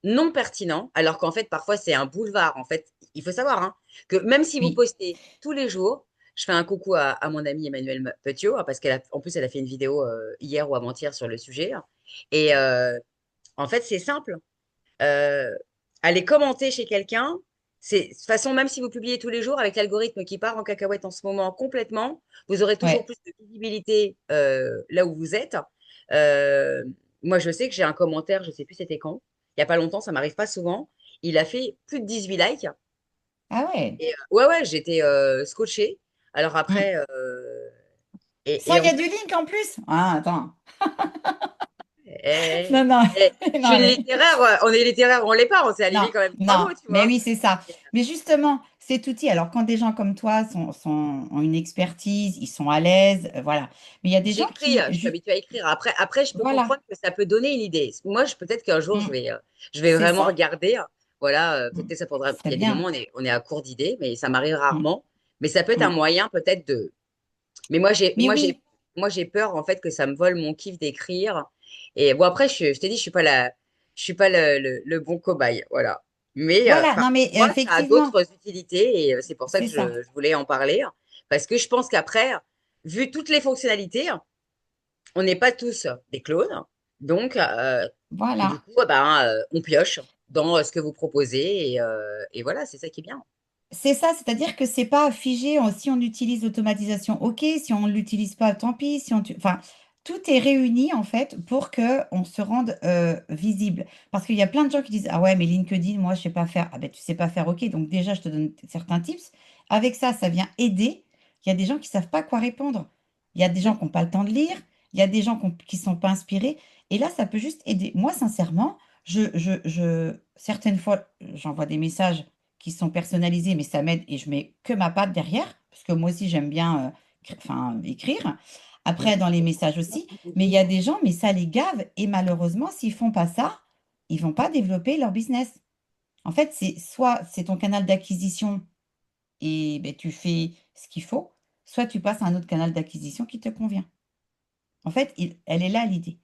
S1: non pertinent, alors qu'en fait, parfois, c'est un boulevard. En fait, il faut savoir hein, que même si vous
S2: Oui,
S1: postez tous les jours, je fais un coucou à mon amie Emmanuelle Petiot, parce en plus, elle a fait une vidéo hier ou avant-hier sur le sujet. Et en fait, c'est simple euh, aller commenter chez quelqu'un. C'est de toute façon, même si vous publiez tous les jours avec l'algorithme qui part en cacahuète en ce moment complètement, vous aurez toujours
S2: ouais.
S1: plus de visibilité là où vous êtes. Euh, Moi, je sais que j'ai un commentaire, je sais plus c'était quand. Il y a pas longtemps, ça m'arrive pas souvent. Il a fait plus de 18 likes.
S2: Ah ouais.
S1: Et ouais, j'étais scotché. Alors
S2: Mm.
S1: après,
S2: Ça,
S1: et
S2: il y
S1: en
S2: a du
S1: fait,
S2: link en plus. Ah, attends.
S1: eh,
S2: Non, non,
S1: je suis
S2: non,
S1: une
S2: mais
S1: littéraire, on est littéraire, on l'est pas, on s'est
S2: non,
S1: aligné quand même trois
S2: non,
S1: mots, tu
S2: mais
S1: vois.
S2: oui, c'est ça. Mais justement, cet outil, alors quand des gens comme toi ont une expertise, ils sont à l'aise, voilà. Mais il y a des gens
S1: J'écris,
S2: qui,
S1: je suis habituée à écrire. Après, je peux
S2: voilà.
S1: comprendre que ça peut donner une idée. Moi, peut-être qu'un jour,
S2: Mm.
S1: je vais
S2: C'est
S1: vraiment
S2: ça.
S1: regarder. Voilà, peut-être
S2: Mm.
S1: que ça
S2: Ce
S1: faudra. Il
S2: serait
S1: y a des moments
S2: bien.
S1: où on est à court d'idées, mais ça m'arrive
S2: Mm.
S1: rarement. Mais ça peut être un
S2: Mm.
S1: moyen, peut-être de. Mais moi,
S2: Mais oui,
S1: moi, j'ai peur en fait que ça me vole mon kiff d'écrire. Et bon, après, je t'ai dit, je suis pas le bon cobaye, voilà. Mais
S2: voilà. Non, mais
S1: moi, ça a
S2: effectivement,
S1: d'autres utilités et c'est pour ça que
S2: c'est ça.
S1: je voulais en parler parce que je pense qu'après, vu toutes les fonctionnalités on n'est pas tous des clones. Donc, Et du
S2: Voilà.
S1: coup, ben, on pioche dans ce que vous proposez et voilà, c'est ça qui est bien.
S2: C'est ça, c'est-à-dire que c'est pas figé. Si on utilise l'automatisation, ok. Si on ne l'utilise pas, tant pis. Enfin, tout est réuni en fait pour que on se rende visible. Parce qu'il y a plein de gens qui disent, ah ouais, mais LinkedIn, moi, je sais pas faire. Ah ben, tu sais pas faire, ok. Donc déjà, je te donne certains tips. Avec ça, ça vient aider. Il y a des gens qui savent pas quoi répondre. Il y a des gens
S1: Mm.
S2: qui n'ont pas le temps de lire. Il y a des gens qui sont pas inspirés. Et là, ça peut juste aider. Moi, sincèrement, certaines fois, j'envoie des messages qui sont personnalisés, mais ça m'aide et je mets que ma patte derrière, parce que moi aussi j'aime bien enfin, écrire. Après, dans les messages aussi, mais il y a des gens, mais ça les gave, et malheureusement, s'ils font pas ça, ils vont pas développer leur business. En fait, c'est soit c'est ton canal d'acquisition et ben, tu fais ce qu'il faut, soit tu passes à un autre canal d'acquisition qui te convient. En fait, elle est là l'idée.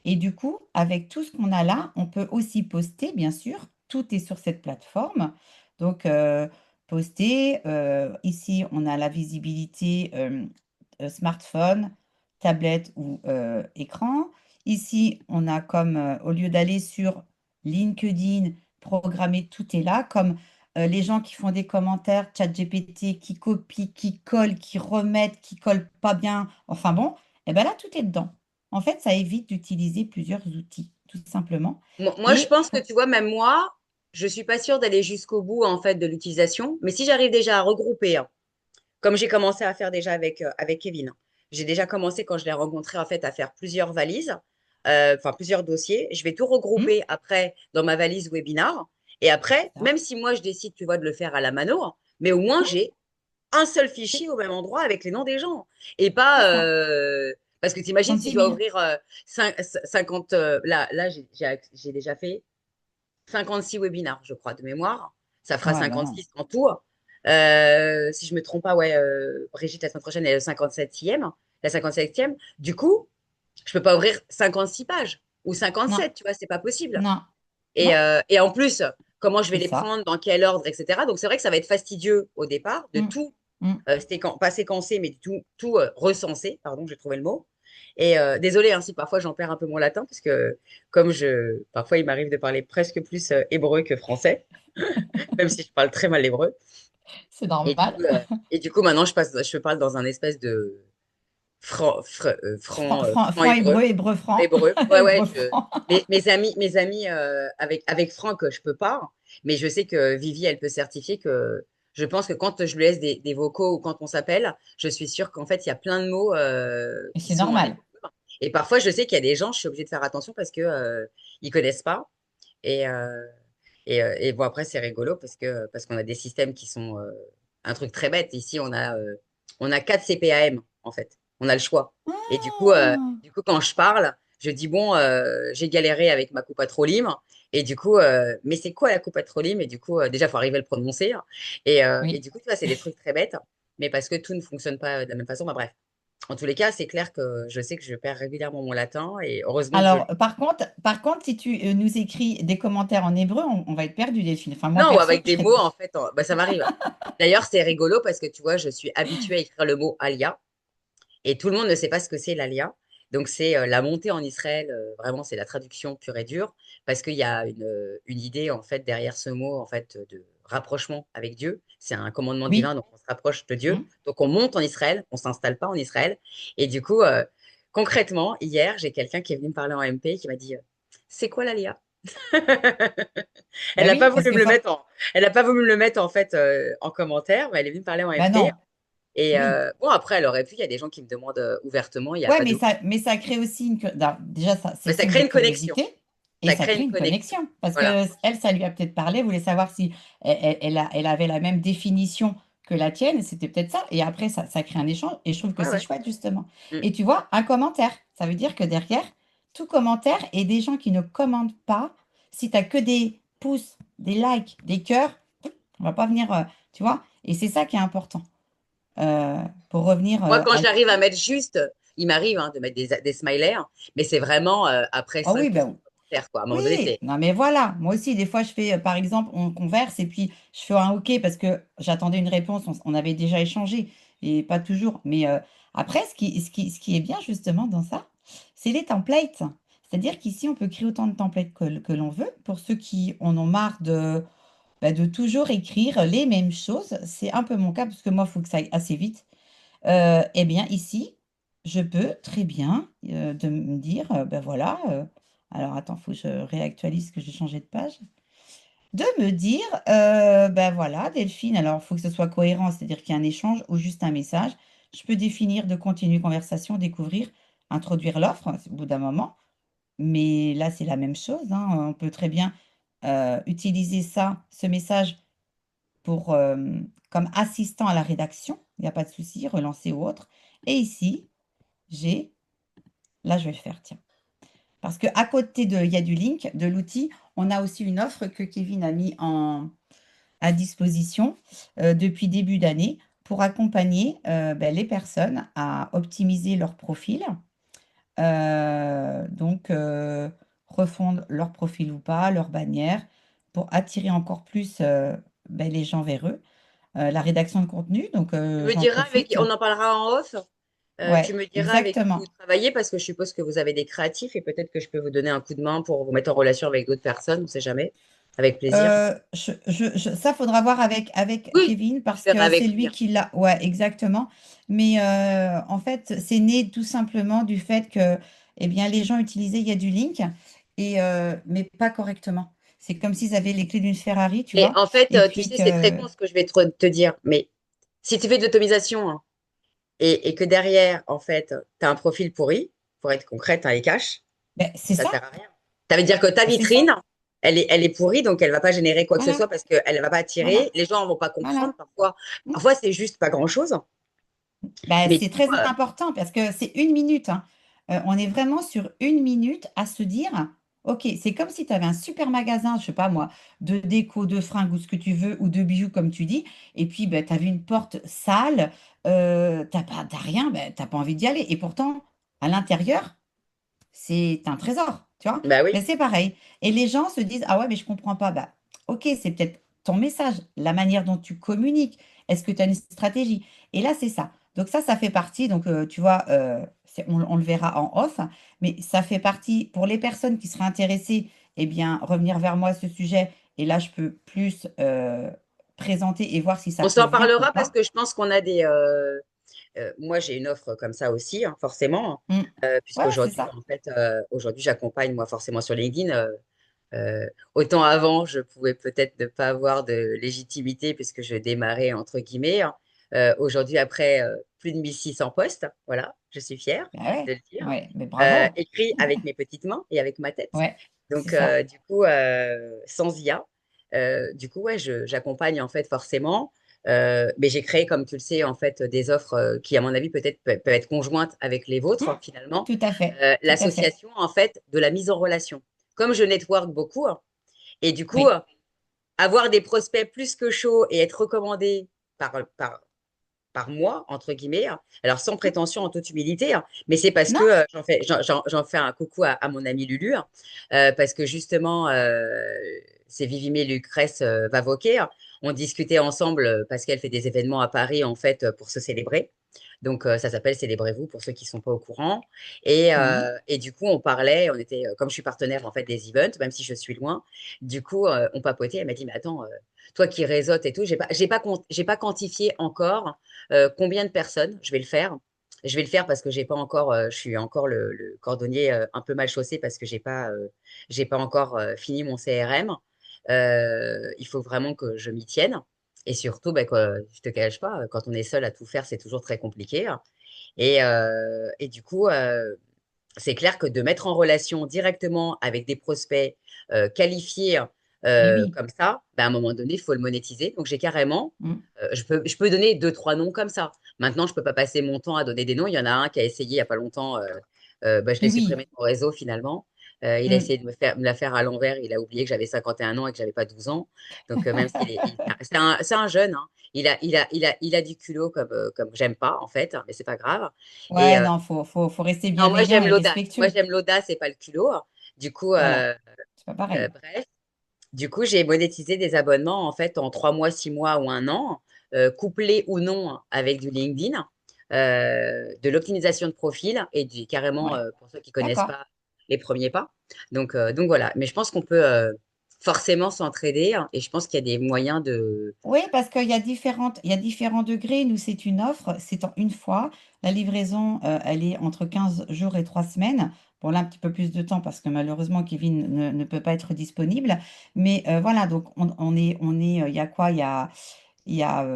S2: Et du coup, avec tout ce qu'on a là, on peut aussi poster, bien sûr. Tout est sur cette plateforme. Donc, poster. Ici, on a la visibilité smartphone, tablette ou écran. Ici, on a comme, au lieu d'aller sur LinkedIn, programmer, tout est là. Comme les gens qui font des commentaires, ChatGPT, qui copient, qui collent, qui remettent, qui collent pas bien. Enfin bon. Et bien là, tout est dedans. En fait, ça évite d'utiliser plusieurs outils, tout simplement.
S1: Moi, je
S2: Et
S1: pense que tu vois, même moi, je suis pas sûre d'aller jusqu'au bout en fait de l'utilisation. Mais si j'arrive déjà à regrouper, hein, comme j'ai commencé à faire déjà avec Kevin, hein. J'ai déjà commencé quand je l'ai rencontré en fait à faire plusieurs valises, enfin plusieurs dossiers. Je vais tout
S2: hmm,
S1: regrouper après dans ma valise webinar. Et
S2: c'est
S1: après,
S2: ça.
S1: même si moi je décide, tu vois, de le faire à la mano, hein, mais au moins
S2: Hmm,
S1: j'ai un seul
S2: c'est
S1: fichier au même endroit avec les noms des gens. Et
S2: c'est
S1: pas
S2: ça.
S1: parce que tu imagines si je
S2: 36
S1: dois
S2: 000.
S1: ouvrir 50 là j'ai déjà fait 56 webinars, je crois, de mémoire. Ça fera
S2: Ouais, bah non.
S1: 56 en tout. Si je me trompe pas, ouais, Brigitte, la semaine prochaine, elle est le 57e, la 57e. Du coup, je peux pas ouvrir 56 pages ou
S2: Non,
S1: 57, tu vois, c'est pas possible.
S2: non,
S1: Et,
S2: non,
S1: et en plus, comment je vais
S2: c'est
S1: les
S2: ça.
S1: prendre, dans quel ordre, etc. Donc, c'est vrai que ça va être fastidieux au départ de
S2: Hmm,
S1: tout,
S2: hmm.
S1: pas séquencer, mais tout recenser. Pardon, j'ai trouvé le mot. Et désolé hein, si parfois j'en perds un peu mon latin, parce que parfois il m'arrive de parler presque plus hébreu que français, même si je parle très mal l'hébreu.
S2: C'est
S1: Et du
S2: normal.
S1: coup, euh, et du coup maintenant je parle dans un espèce de franc
S2: Franc
S1: hébreu.
S2: hébreu, hébreu franc.
S1: Hébreu. Ouais, ouais.
S2: Hébreu franc.
S1: Mes amis avec Franck, je peux pas. Mais je sais que Vivi, elle peut certifier que je pense que quand je lui laisse des vocaux ou quand on s'appelle, je suis sûre qu'en fait, il y a plein de mots
S2: Et
S1: qui
S2: c'est
S1: sont en
S2: normal.
S1: hébreu. Et parfois, je sais qu'il y a des gens, je suis obligée de faire attention parce que ils connaissent pas. Et, et bon, après, c'est rigolo parce qu'on a des systèmes qui sont un truc très bête. Ici, on a 4 CPAM, en fait. On a le choix. Et
S2: Ah,
S1: quand je parle, je dis, bon, j'ai galéré avec ma coupe à trolim. Et du coup, mais c'est quoi la coupe à trolim? Et du coup, déjà, il faut arriver à le prononcer, hein. Et
S2: oui.
S1: du coup, tu vois, c'est des trucs très bêtes, mais parce que tout ne fonctionne pas de la même façon. Bah, bref. En tous les cas, c'est clair que je sais que je perds régulièrement mon latin et heureusement que je
S2: Alors,
S1: lis.
S2: par contre, si tu nous écris des commentaires en hébreu, on va être perdu, Delphine. Enfin, moi,
S1: Non, ou
S2: perso,
S1: avec
S2: je
S1: des
S2: serais.
S1: mots, en fait, bah, ça m'arrive. D'ailleurs, c'est rigolo parce que tu vois, je suis habituée à écrire le mot alia et tout le monde ne sait pas ce que c'est l'alia. Donc, c'est la montée en Israël. Vraiment, c'est la traduction pure et dure parce qu'il y a une idée, en fait, derrière ce mot, en fait, de rapprochement avec Dieu. C'est un commandement divin,
S2: Oui.
S1: donc on se rapproche de Dieu.
S2: Hmm.
S1: Donc, on monte en Israël, on s'installe pas en Israël. Et du coup, concrètement, hier, j'ai quelqu'un qui est venu me parler en MP qui m'a dit, c'est quoi l'alia? Elle
S2: Ben
S1: n'a pas
S2: oui, parce
S1: voulu
S2: que
S1: me le mettre elle a pas voulu me le mettre en fait en commentaire, mais elle est venue me parler en
S2: ben
S1: MP.
S2: non.
S1: Et
S2: Oui.
S1: bon, après, elle aurait pu. Il y a des gens qui me demandent ouvertement, il n'y a
S2: Ouais,
S1: pas
S2: mais
S1: de.
S2: ça crée aussi déjà, c'est
S1: Mais ça
S2: signe
S1: crée
S2: de
S1: une connexion.
S2: curiosité et
S1: Ça
S2: ça
S1: crée
S2: crée
S1: une
S2: une
S1: connexion.
S2: connexion. Parce que
S1: Voilà.
S2: elle, ça lui a peut-être parlé, elle voulait savoir si elle avait la même définition que la tienne, et c'était peut-être ça. Et après, ça crée un échange, et je trouve que
S1: Ouais,
S2: c'est
S1: ouais.
S2: chouette, justement.
S1: Mm.
S2: Et tu vois, un commentaire, ça veut dire que derrière, tout commentaire et des gens qui ne commentent pas, si tu n'as que des pouces, des likes, des cœurs, on va pas venir, tu vois. Et c'est ça qui est important. Pour revenir
S1: Moi, quand
S2: à.
S1: j'arrive à mettre juste, il m'arrive hein, de mettre des smileys, hein, mais c'est vraiment après
S2: Ah
S1: 5
S2: oui,
S1: ou 6
S2: ben
S1: commentaires, quoi. À un moment donné,
S2: oui,
S1: c'est.
S2: non mais voilà, moi aussi des fois je fais par exemple on converse et puis je fais un OK parce que j'attendais une réponse, on avait déjà échangé et pas toujours. Mais après ce qui est bien justement dans ça, c'est les templates. C'est-à-dire qu'ici, on peut créer autant de templates que l'on veut. Pour ceux qui en ont marre de toujours écrire les mêmes choses, c'est un peu mon cas parce que moi, il faut que ça aille assez vite. Eh bien, ici, je peux très bien de me dire, ben voilà, alors attends, il faut que je réactualise que j'ai changé de page. De me dire, ben voilà, Delphine, alors il faut que ce soit cohérent, c'est-à-dire qu'il y a un échange ou juste un message. Je peux définir de continuer conversation, découvrir, introduire l'offre, c'est au bout d'un moment. Mais là, c'est la même chose, hein. On peut très bien utiliser ça, ce message, pour, comme assistant à la rédaction. Il n'y a pas de souci, relancer ou autre. Et ici, j'ai, là, je vais le faire, tiens. Parce qu'à côté de, il y a du link, de l'outil, on a aussi une offre que Kevin a mis à disposition depuis début d'année pour accompagner ben, les personnes à optimiser leur profil. Donc, refondre leur profil ou pas, leur bannière, pour attirer encore plus ben, les gens vers eux. La rédaction de contenu, donc
S1: Tu me
S2: j'en
S1: diras avec,
S2: profite.
S1: on en parlera en off. Tu
S2: Ouais,
S1: me diras avec qui vous
S2: exactement.
S1: travaillez parce que je suppose que vous avez des créatifs et peut-être que je peux vous donner un coup de main pour vous mettre en relation avec d'autres personnes, on ne sait jamais. Avec plaisir.
S2: Ça, faudra voir avec
S1: Oui,
S2: Kevin
S1: je
S2: parce
S1: verrai
S2: que c'est
S1: avec lui,
S2: lui
S1: hein.
S2: qui l'a. Ouais, exactement. Mais en fait, c'est né tout simplement du fait que, eh bien, les gens utilisaient il y a du link mais pas correctement. C'est comme s'ils avaient les clés d'une Ferrari, tu
S1: Et
S2: vois.
S1: en fait,
S2: Et
S1: tu
S2: puis
S1: sais, c'est très
S2: que,
S1: con ce que je vais te dire, mais si tu fais de l'automatisation hein, et que derrière, en fait, tu as un profil pourri, pour être concrète, tu les caches,
S2: ben, c'est
S1: ça
S2: ça.
S1: sert à rien. Ça veut dire que ta
S2: Ben, c'est ça.
S1: vitrine, elle est pourrie, donc elle va pas générer quoi que ce
S2: Voilà,
S1: soit parce qu'elle ne va pas attirer.
S2: voilà,
S1: Les gens ne vont pas
S2: voilà.
S1: comprendre. Parfois,
S2: Mm.
S1: parfois c'est juste pas grand-chose.
S2: Ben,
S1: Mais
S2: c'est
S1: du coup,
S2: très important parce que c'est une minute, hein. On est vraiment sur une minute à se dire, OK, c'est comme si tu avais un super magasin, je sais pas moi, de déco, de fringues ou ce que tu veux, ou de bijoux comme tu dis, et puis ben, tu as vu une porte sale, t'as rien, ben, t'as pas envie d'y aller. Et pourtant, à l'intérieur, c'est un trésor, tu vois.
S1: bah oui.
S2: Ben, c'est pareil. Et les gens se disent, ah ouais, mais je comprends pas. Bah, ok, c'est peut-être ton message, la manière dont tu communiques. Est-ce que tu as une stratégie? Et là, c'est ça. Donc ça fait partie. Donc, tu vois, on le verra en off, mais ça fait partie pour les personnes qui seraient intéressées, eh bien, revenir vers moi à ce sujet. Et là, je peux plus présenter et voir si ça
S1: On s'en
S2: convient ou
S1: parlera parce
S2: pas.
S1: que je pense qu'on a des. Moi, j'ai une offre comme ça aussi, hein, forcément,
S2: Mm. Ouais, c'est
S1: puisqu'aujourd'hui,
S2: ça.
S1: en fait, aujourd'hui, j'accompagne moi forcément sur LinkedIn. Autant avant, je pouvais peut-être ne pas avoir de légitimité puisque je démarrais entre guillemets, hein. Aujourd'hui, après plus de 1600 postes, voilà, je suis fière
S2: Ben
S1: de
S2: ouais,
S1: le dire,
S2: ouais, mais bravo.
S1: écrit avec mes petites mains et avec ma tête.
S2: Ouais, c'est
S1: Donc,
S2: ça.
S1: du coup, sans IA, du coup, ouais, j'accompagne en fait forcément. Mais j'ai créé, comme tu le sais, en fait, des offres qui, à mon avis, peut-être peuvent être conjointes avec les
S2: Mm.
S1: vôtres, finalement.
S2: Tout à fait, tout à fait.
S1: L'association, en fait, de la mise en relation. Comme je network beaucoup, hein, et du coup,
S2: Oui.
S1: avoir des prospects plus que chauds et être recommandé par, par, par moi, entre guillemets, hein. Alors sans
S2: Mm.
S1: prétention, en toute humilité, hein, mais c'est parce que
S2: Non?
S1: j'en fais un coucou à mon ami Lulu, hein, parce que justement, c'est Vivimé Lucrèce Vavoquet, hein. On discutait ensemble parce qu'elle fait des événements à Paris, en fait, pour se célébrer. Donc, ça s'appelle Célébrez-vous pour ceux qui ne sont pas au courant.
S2: Mhm.
S1: Et du coup, on parlait, on était, comme je suis partenaire en fait des events, même si je suis loin, du coup, on papotait. Elle m'a dit, mais attends, toi qui réseaute et tout, j'ai pas quantifié encore combien de personnes je vais le faire. Je vais le faire parce que j'ai pas encore, je suis encore le cordonnier un peu mal chaussé parce que j'ai pas encore fini mon CRM. Il faut vraiment que je m'y tienne. Et surtout, bah, quoi, je te cache pas, quand on est seul à tout faire, c'est toujours très compliqué, hein. Et du coup, c'est clair que de mettre en relation directement avec des prospects qualifiés
S2: Mais oui.
S1: comme ça, bah, à un moment donné, il faut le monétiser. Donc, j'ai carrément,
S2: Mm.
S1: je peux donner deux, trois noms comme ça. Maintenant, je peux pas passer mon temps à donner des noms. Il y en a un qui a essayé il y a pas longtemps. Bah, je l'ai
S2: Mais oui.
S1: supprimé de mon réseau finalement. Il a
S2: Mm.
S1: essayé de me la faire à l'envers. Il a oublié que j'avais 51 ans et que j'avais pas 12 ans. Donc, même s'il est, c'est un jeune, hein. Il a du culot comme j'aime pas, en fait, mais c'est pas grave. Et
S2: Ouais, non, faut rester
S1: non, moi,
S2: bienveillant
S1: j'aime
S2: et
S1: l'audace. Moi,
S2: respectueux.
S1: j'aime l'audace et pas le culot. Du coup,
S2: Voilà. C'est pas pareil.
S1: bref. Du coup, j'ai monétisé des abonnements, en fait, en 3 mois, 6 mois ou un an, couplés ou non avec du LinkedIn, de l'optimisation de profil et carrément,
S2: Ouais.
S1: pour ceux qui connaissent
S2: D'accord.
S1: pas, les premiers pas. Donc voilà. Mais je pense qu'on peut forcément s'entraider, hein, et je pense qu'il y a des moyens de.
S2: Oui, parce il y a différents degrés. Nous, c'est une offre, c'est en une fois. La livraison, elle est entre 15 jours et 3 semaines. Bon, là, un petit peu plus de temps parce que malheureusement, Kevin ne peut pas être disponible. Mais voilà, donc il y a quoi? Il y a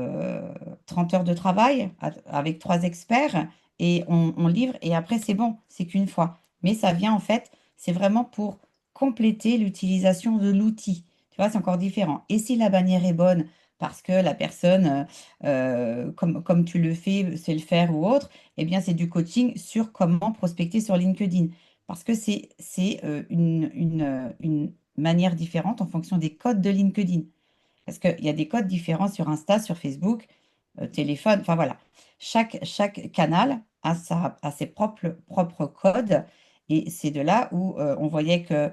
S2: 30 heures de travail avec 3 experts et on livre et après, c'est bon, c'est qu'une fois. Mais ça vient en fait, c'est vraiment pour compléter l'utilisation de l'outil. Tu vois, c'est encore différent. Et si la bannière est bonne, parce que la personne, comme tu le fais, sait le faire ou autre, eh bien, c'est du coaching sur comment prospecter sur LinkedIn. Parce que c'est une manière différente en fonction des codes de LinkedIn. Parce qu'il y a des codes différents sur Insta, sur Facebook, téléphone, enfin voilà. Chaque canal a ses propres codes. Et c'est de là où on voyait que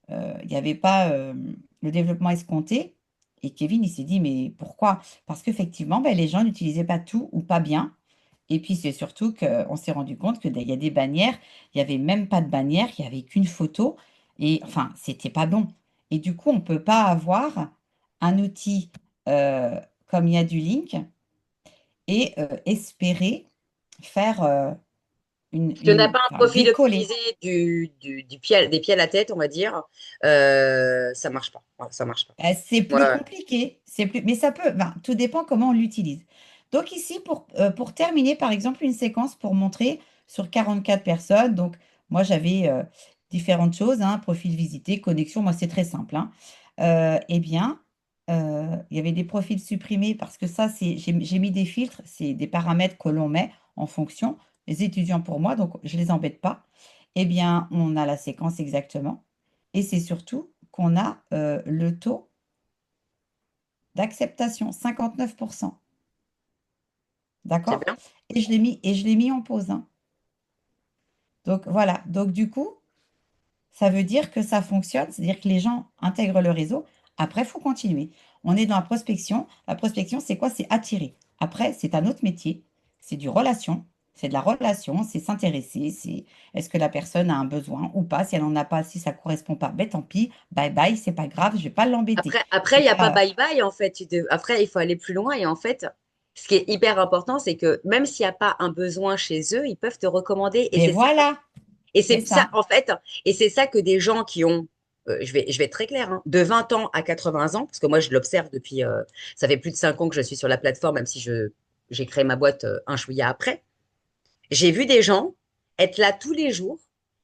S2: il n'y avait pas le développement escompté. Et Kevin, il s'est dit, mais pourquoi? Parce qu'effectivement, ben, les gens n'utilisaient pas tout ou pas bien. Et puis, c'est surtout qu'on s'est rendu compte qu'il y a des bannières, il n'y avait même pas de bannière, il n'y avait qu'une photo. Et enfin, c'était pas bon. Et du coup, on ne peut pas avoir un outil comme il y a du link et espérer faire
S1: Si tu n'as pas un
S2: enfin,
S1: profil
S2: décoller.
S1: optimisé des pieds à la tête, on va dire, ça marche pas. Voilà, ça marche pas.
S2: C'est plus
S1: Ouais,
S2: compliqué, mais ça peut, ben, tout dépend comment on l'utilise. Donc ici, pour terminer, par exemple, une séquence pour montrer sur 44 personnes. Donc moi, j'avais différentes choses, hein, profil visité, connexion, moi, c'est très simple. Hein. Eh bien, il y avait des profils supprimés parce que ça, j'ai mis des filtres, c'est des paramètres que l'on met en fonction. Les étudiants pour moi, donc je les embête pas. Eh bien, on a la séquence exactement. Et c'est surtout qu'on a le taux d'acceptation, 59%.
S1: c'est
S2: D'accord?
S1: bien.
S2: Et je l'ai mis en pause. Hein. Donc voilà. Donc du coup, ça veut dire que ça fonctionne, c'est-à-dire que les gens intègrent le réseau. Après, il faut continuer. On est dans la prospection. La prospection, c'est quoi? C'est attirer. Après, c'est un autre métier. C'est du relation. C'est de la relation, c'est s'intéresser, c'est est-ce que la personne a un besoin ou pas. Si elle n'en a pas, si ça ne correspond pas, ben tant pis, bye bye, c'est pas grave, je ne vais pas l'embêter.
S1: Après, il
S2: C'est
S1: n'y a pas
S2: pas.
S1: bye-bye, en fait. Après, il faut aller plus loin. Et en fait, ce qui est hyper important, c'est que même s'il n'y a pas un besoin chez eux, ils peuvent te recommander. Et
S2: Mais
S1: c'est ça,
S2: voilà,
S1: et
S2: c'est
S1: c'est ça,
S2: ça.
S1: en fait, et c'est ça que des gens qui ont, je vais être très clair, hein, de 20 ans à 80 ans, parce que moi, je l'observe depuis, ça fait plus de 5 ans que je suis sur la plateforme, même si j'ai créé ma boîte un chouïa après. J'ai vu des gens être là tous les jours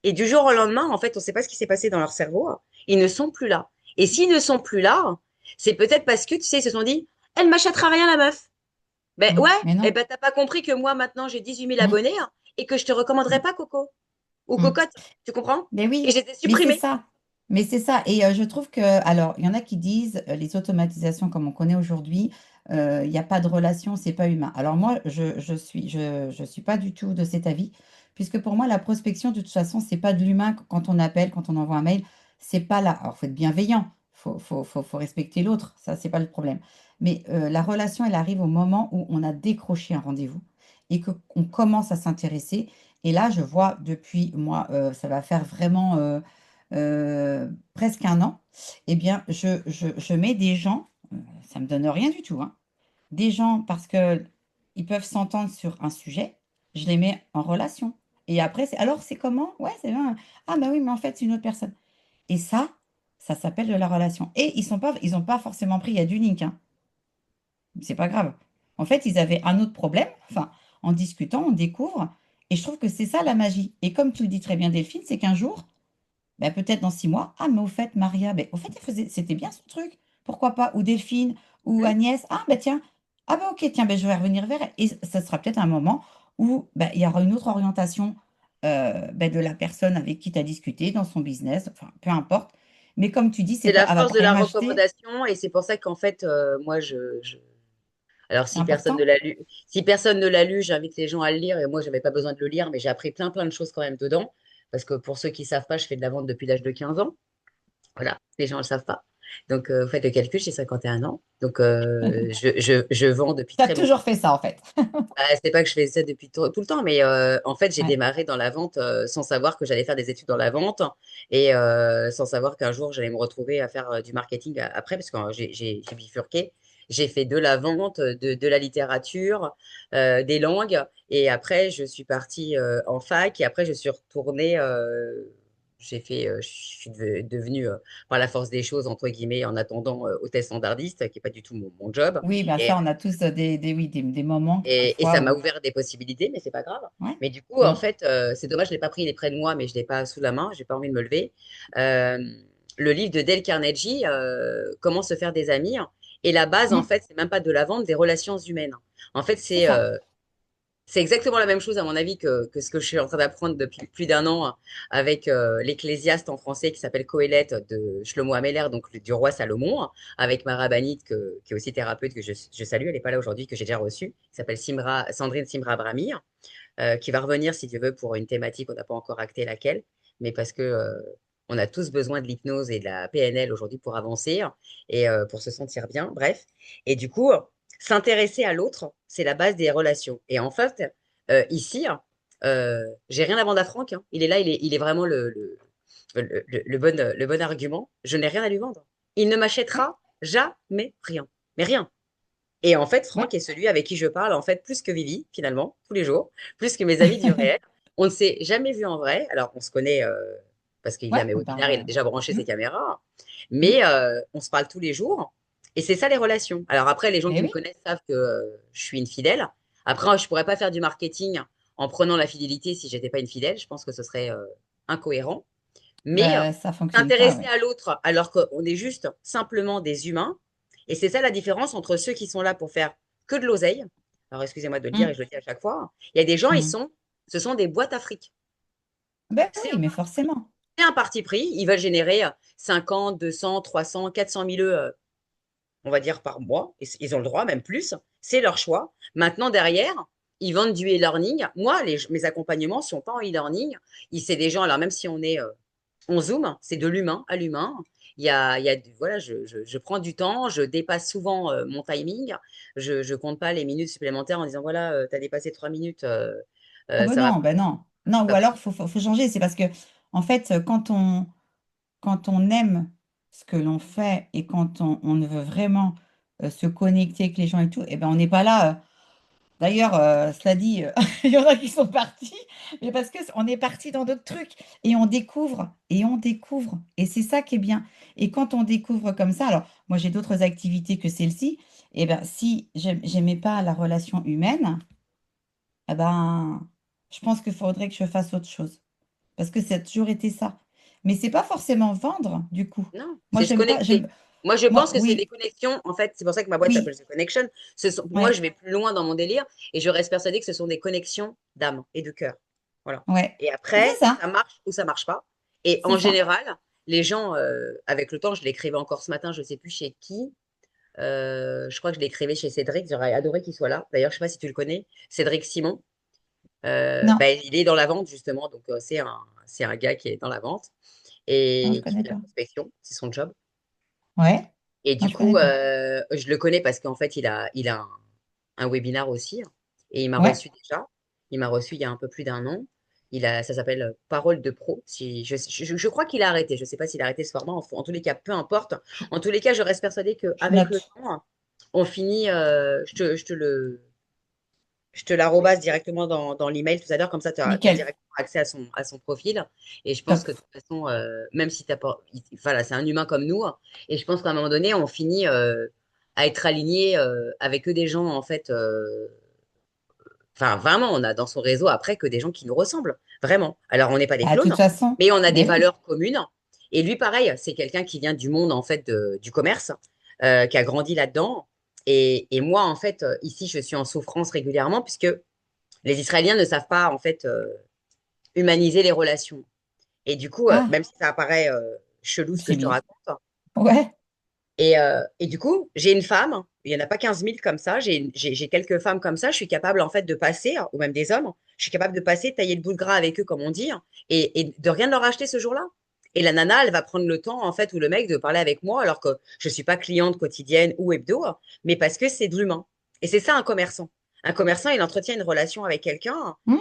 S1: et du jour au lendemain, en fait, on ne sait pas ce qui s'est passé dans leur cerveau. Hein. Ils ne sont plus là. Et s'ils ne sont plus là, c'est peut-être parce que, tu sais, ils se sont dit, elle m'achètera rien, la meuf. Ben ouais,
S2: Mais
S1: eh
S2: non.
S1: ben t'as pas compris que moi, maintenant, j'ai 18 000
S2: Mm,
S1: abonnés, hein, et que je te recommanderai
S2: mm,
S1: pas Coco ou
S2: mm.
S1: Cocotte. Tu comprends?
S2: Mais
S1: Et
S2: oui,
S1: j'étais
S2: mais c'est
S1: supprimée.
S2: ça. Mais c'est ça. Et je trouve que, alors, il y en a qui disent les automatisations comme on connaît aujourd'hui, il n'y a pas de relation, c'est pas humain. Alors moi, je suis pas du tout de cet avis, puisque pour moi, la prospection, de toute façon, c'est pas de l'humain quand on appelle, quand on envoie un mail, c'est pas là. Alors, faut être bienveillant, faut respecter l'autre, ça, c'est pas le problème. Mais la relation, elle arrive au moment où on a décroché un rendez-vous et qu'on commence à s'intéresser. Et là, je vois depuis moi, ça va faire vraiment presque un an, eh bien, je mets des gens, ça me donne rien du tout, hein, des gens parce que ils peuvent s'entendre sur un sujet, je les mets en relation. Et après, alors c'est comment? Ouais, c'est bien. Ah bah oui, mais en fait, c'est une autre personne. Et ça s'appelle de la relation. Et ils ont pas forcément pris, il y a du link, hein. C'est pas grave. En fait, ils avaient un autre problème. Enfin, en discutant, on découvre. Et je trouve que c'est ça la magie. Et comme tu le dis très bien, Delphine, c'est qu'un jour, ben, peut-être dans 6 mois, ah, mais au fait, Maria, ben, au fait, c'était bien son truc. Pourquoi pas? Ou Delphine, ou
S1: Hmm.
S2: Agnès. Ah, ben tiens. Ah, ben ok, tiens, ben, je vais revenir vers elle. Et ça sera peut-être un moment où ben, il y aura une autre orientation ben, de la personne avec qui tu as discuté dans son business. Enfin, peu importe. Mais comme tu dis, c'est
S1: C'est
S2: pas,
S1: la
S2: ah, va
S1: force
S2: pas
S1: de
S2: rien
S1: la
S2: m'acheter.
S1: recommandation et c'est pour ça qu'en fait, moi, alors
S2: C'est
S1: si personne ne
S2: important.
S1: l'a lu, si personne ne l'a lu, j'invite les gens à le lire et moi, j'avais pas besoin de le lire, mais j'ai appris plein, plein de choses quand même dedans parce que pour ceux qui savent pas, je fais de la vente depuis l'âge de 15 ans. Voilà, les gens ne le savent pas. Donc, faites le calcul, j'ai 51 ans. Donc, je vends depuis
S2: Tu as
S1: très longtemps.
S2: toujours fait ça, en fait.
S1: C'est pas que je fais ça depuis tout le temps, mais en fait, j'ai
S2: Ouais.
S1: démarré dans la vente sans savoir que j'allais faire des études dans la vente et sans savoir qu'un jour, j'allais me retrouver à faire du marketing après, parce que j'ai bifurqué. J'ai fait de la vente, de la littérature, des langues, et après, je suis partie en fac, et après, je suis retournée. Je suis devenue, par la force des choses, entre guillemets, en attendant, hôtesse standardiste, qui n'est pas du tout mon job.
S2: Oui, bien
S1: Et
S2: ça, on a tous oui, des moments,
S1: et
S2: quelquefois,
S1: ça m'a
S2: où...
S1: ouvert des possibilités, mais c'est pas grave.
S2: Ouais.
S1: Mais du coup, en
S2: Mm.
S1: fait, c'est dommage, je l'ai pas pris, il est près de moi, mais je l'ai pas sous la main, j'ai pas envie de me lever. Euh, le livre de Dale Carnegie, Comment se faire des amis. Et la base, en
S2: Mm.
S1: fait, c'est même pas de la vente, des relations humaines. En fait,
S2: C'est ça.
S1: c'est exactement la même chose, à mon avis, que ce que je suis en train d'apprendre depuis plus d'un an avec l'Ecclésiaste en français qui s'appelle Coëlette de Shlomo Améler, donc du roi Salomon, avec ma rabbinite qui est aussi thérapeute que je salue, elle n'est pas là aujourd'hui, que j'ai déjà reçue, qui s'appelle Sandrine Simra Brami, qui va revenir, si Dieu veut, pour une thématique, on n'a pas encore acté laquelle, mais parce que on a tous besoin de l'hypnose et de la PNL aujourd'hui pour avancer et pour se sentir bien, bref. Et du coup, s'intéresser à l'autre, c'est la base des relations. Et en fait, ici, j'ai rien à vendre à Franck, hein. Il est là, il est vraiment le bon argument. Je n'ai rien à lui vendre. Il ne
S2: Ouais.
S1: m'achètera jamais rien. Mais rien. Et en fait,
S2: Ouais.
S1: Franck est celui avec qui je parle, en fait, plus que Vivi, finalement, tous les jours, plus que mes amis du réel. On ne s'est jamais vu en vrai. Alors, on se connaît parce qu'il vient à
S2: Ouais,
S1: mes webinaires, il a déjà branché
S2: mm,
S1: ses caméras,
S2: mm.
S1: mais on se parle tous les jours. Et c'est ça les relations. Alors après, les gens qui
S2: Mais
S1: me
S2: oui.
S1: connaissent savent que je suis une fidèle. Après, je pourrais pas faire du marketing en prenant la fidélité si j'étais pas une fidèle. Je pense que ce serait incohérent. Mais
S2: Bah, ça fonctionne pas,
S1: s'intéresser
S2: ouais.
S1: à l'autre alors qu'on est juste simplement des humains, et c'est ça la différence entre ceux qui sont là pour faire que de l'oseille. Alors excusez-moi de le dire et
S2: Mm,
S1: je le dis à chaque fois. Il y a des gens,
S2: mm.
S1: ce sont des boîtes à fric.
S2: Ben
S1: C'est
S2: oui,
S1: un,
S2: mais
S1: par-
S2: forcément.
S1: c'est un parti pris. Ils veulent générer 50, 200, 300, 400 000 on va dire, par mois. Et ils ont le droit, même plus. C'est leur choix. Maintenant, derrière, ils vendent du e-learning. Moi, mes accompagnements ne sont pas en e-learning. C'est des gens, alors même si on zoom, c'est de l'humain à l'humain. Voilà, je prends du temps, je dépasse souvent mon timing. Je compte pas les minutes supplémentaires en disant, voilà, tu as dépassé 3 minutes,
S2: Oh ben
S1: ça va
S2: non, ben non. Non, ou
S1: pas
S2: alors,
S1: possible.
S2: faut changer. C'est parce que, en fait, quand on aime ce que l'on fait et quand on veut vraiment se connecter avec les gens et tout, eh ben, on n'est pas là. D'ailleurs, cela dit, il y en a qui sont partis, mais parce que on est parti dans d'autres trucs et on découvre et on découvre et c'est ça qui est bien. Et quand on découvre comme ça, alors moi j'ai d'autres activités que celle-ci, et ben si j'aimais pas la relation humaine, eh ben je pense qu'il faudrait que je fasse autre chose parce que ça a toujours été ça. Mais c'est pas forcément vendre du coup.
S1: Non,
S2: Moi
S1: c'est se
S2: j'aime pas,
S1: connecter. Moi, je
S2: moi
S1: pense que c'est des
S2: oui,
S1: connexions. En fait, c'est pour ça que ma boîte s'appelle
S2: oui,
S1: The Connection. Moi,
S2: ouais,
S1: je vais plus loin dans mon délire et je reste persuadée que ce sont des connexions d'âme et de cœur. Voilà.
S2: ouais.
S1: Et
S2: C'est
S1: après,
S2: ça,
S1: ça marche ou ça marche pas. Et
S2: c'est
S1: en
S2: ça.
S1: général, les gens, avec le temps, je l'écrivais encore ce matin, je sais plus chez qui. Je crois que je l'écrivais chez Cédric. J'aurais adoré qu'il soit là. D'ailleurs, je sais pas si tu le connais. Cédric Simon.
S2: Non,
S1: Il est dans la vente, justement. Donc, c'est un gars qui est dans la vente
S2: non, je
S1: et qui
S2: connais
S1: fait de la
S2: pas.
S1: prospection. C'est son job.
S2: Ouais,
S1: Et
S2: non,
S1: du
S2: je connais
S1: coup,
S2: pas.
S1: je le connais parce qu'en fait, il a un webinar aussi. Et il m'a
S2: Ouais.
S1: reçu déjà. Il m'a reçu il y a un peu plus d'un an. Ça s'appelle Parole de Pro. Si, je crois qu'il a arrêté. Je ne sais pas s'il a arrêté ce format. En tous les cas, peu importe. En tous les cas, je reste persuadée
S2: Je
S1: qu'avec le
S2: note.
S1: temps, on finit. Je te l'arrobasse directement dans l'email tout à l'heure. Comme ça, tu as
S2: Nickel.
S1: directement accès à son profil. Et je pense
S2: Top.
S1: que de toute façon, même si t'as pas. Voilà, c'est un humain comme nous. Et je pense qu'à un moment donné, on finit à être aligné avec que des gens, en fait. Enfin, vraiment, on a dans son réseau après que des gens qui nous ressemblent. Vraiment. Alors, on n'est pas des
S2: Bah, de toute
S1: clones,
S2: façon,
S1: mais on a des
S2: ben oui.
S1: valeurs communes. Et lui, pareil, c'est quelqu'un qui vient du monde, en fait, du commerce, qui a grandi là-dedans. Et moi, en fait, ici, je suis en souffrance régulièrement puisque les Israéliens ne savent pas, en fait, humaniser les relations. Et du coup,
S2: Ah,
S1: même si ça apparaît chelou ce que
S2: c'est
S1: je te
S2: bien.
S1: raconte,
S2: Ouais.
S1: et du coup, j'ai une femme, il n'y en a pas 15 000 comme ça, j'ai quelques femmes comme ça, je suis capable en fait de passer, ou même des hommes, je suis capable de passer, tailler le bout de gras avec eux, comme on dit, et de rien leur acheter ce jour-là. Et la nana, elle va prendre le temps, en fait, ou le mec, de parler avec moi, alors que je ne suis pas cliente quotidienne ou hebdo, mais parce que c'est de l'humain. Et c'est ça un commerçant. Un commerçant, il entretient une relation avec quelqu'un,
S2: Hum,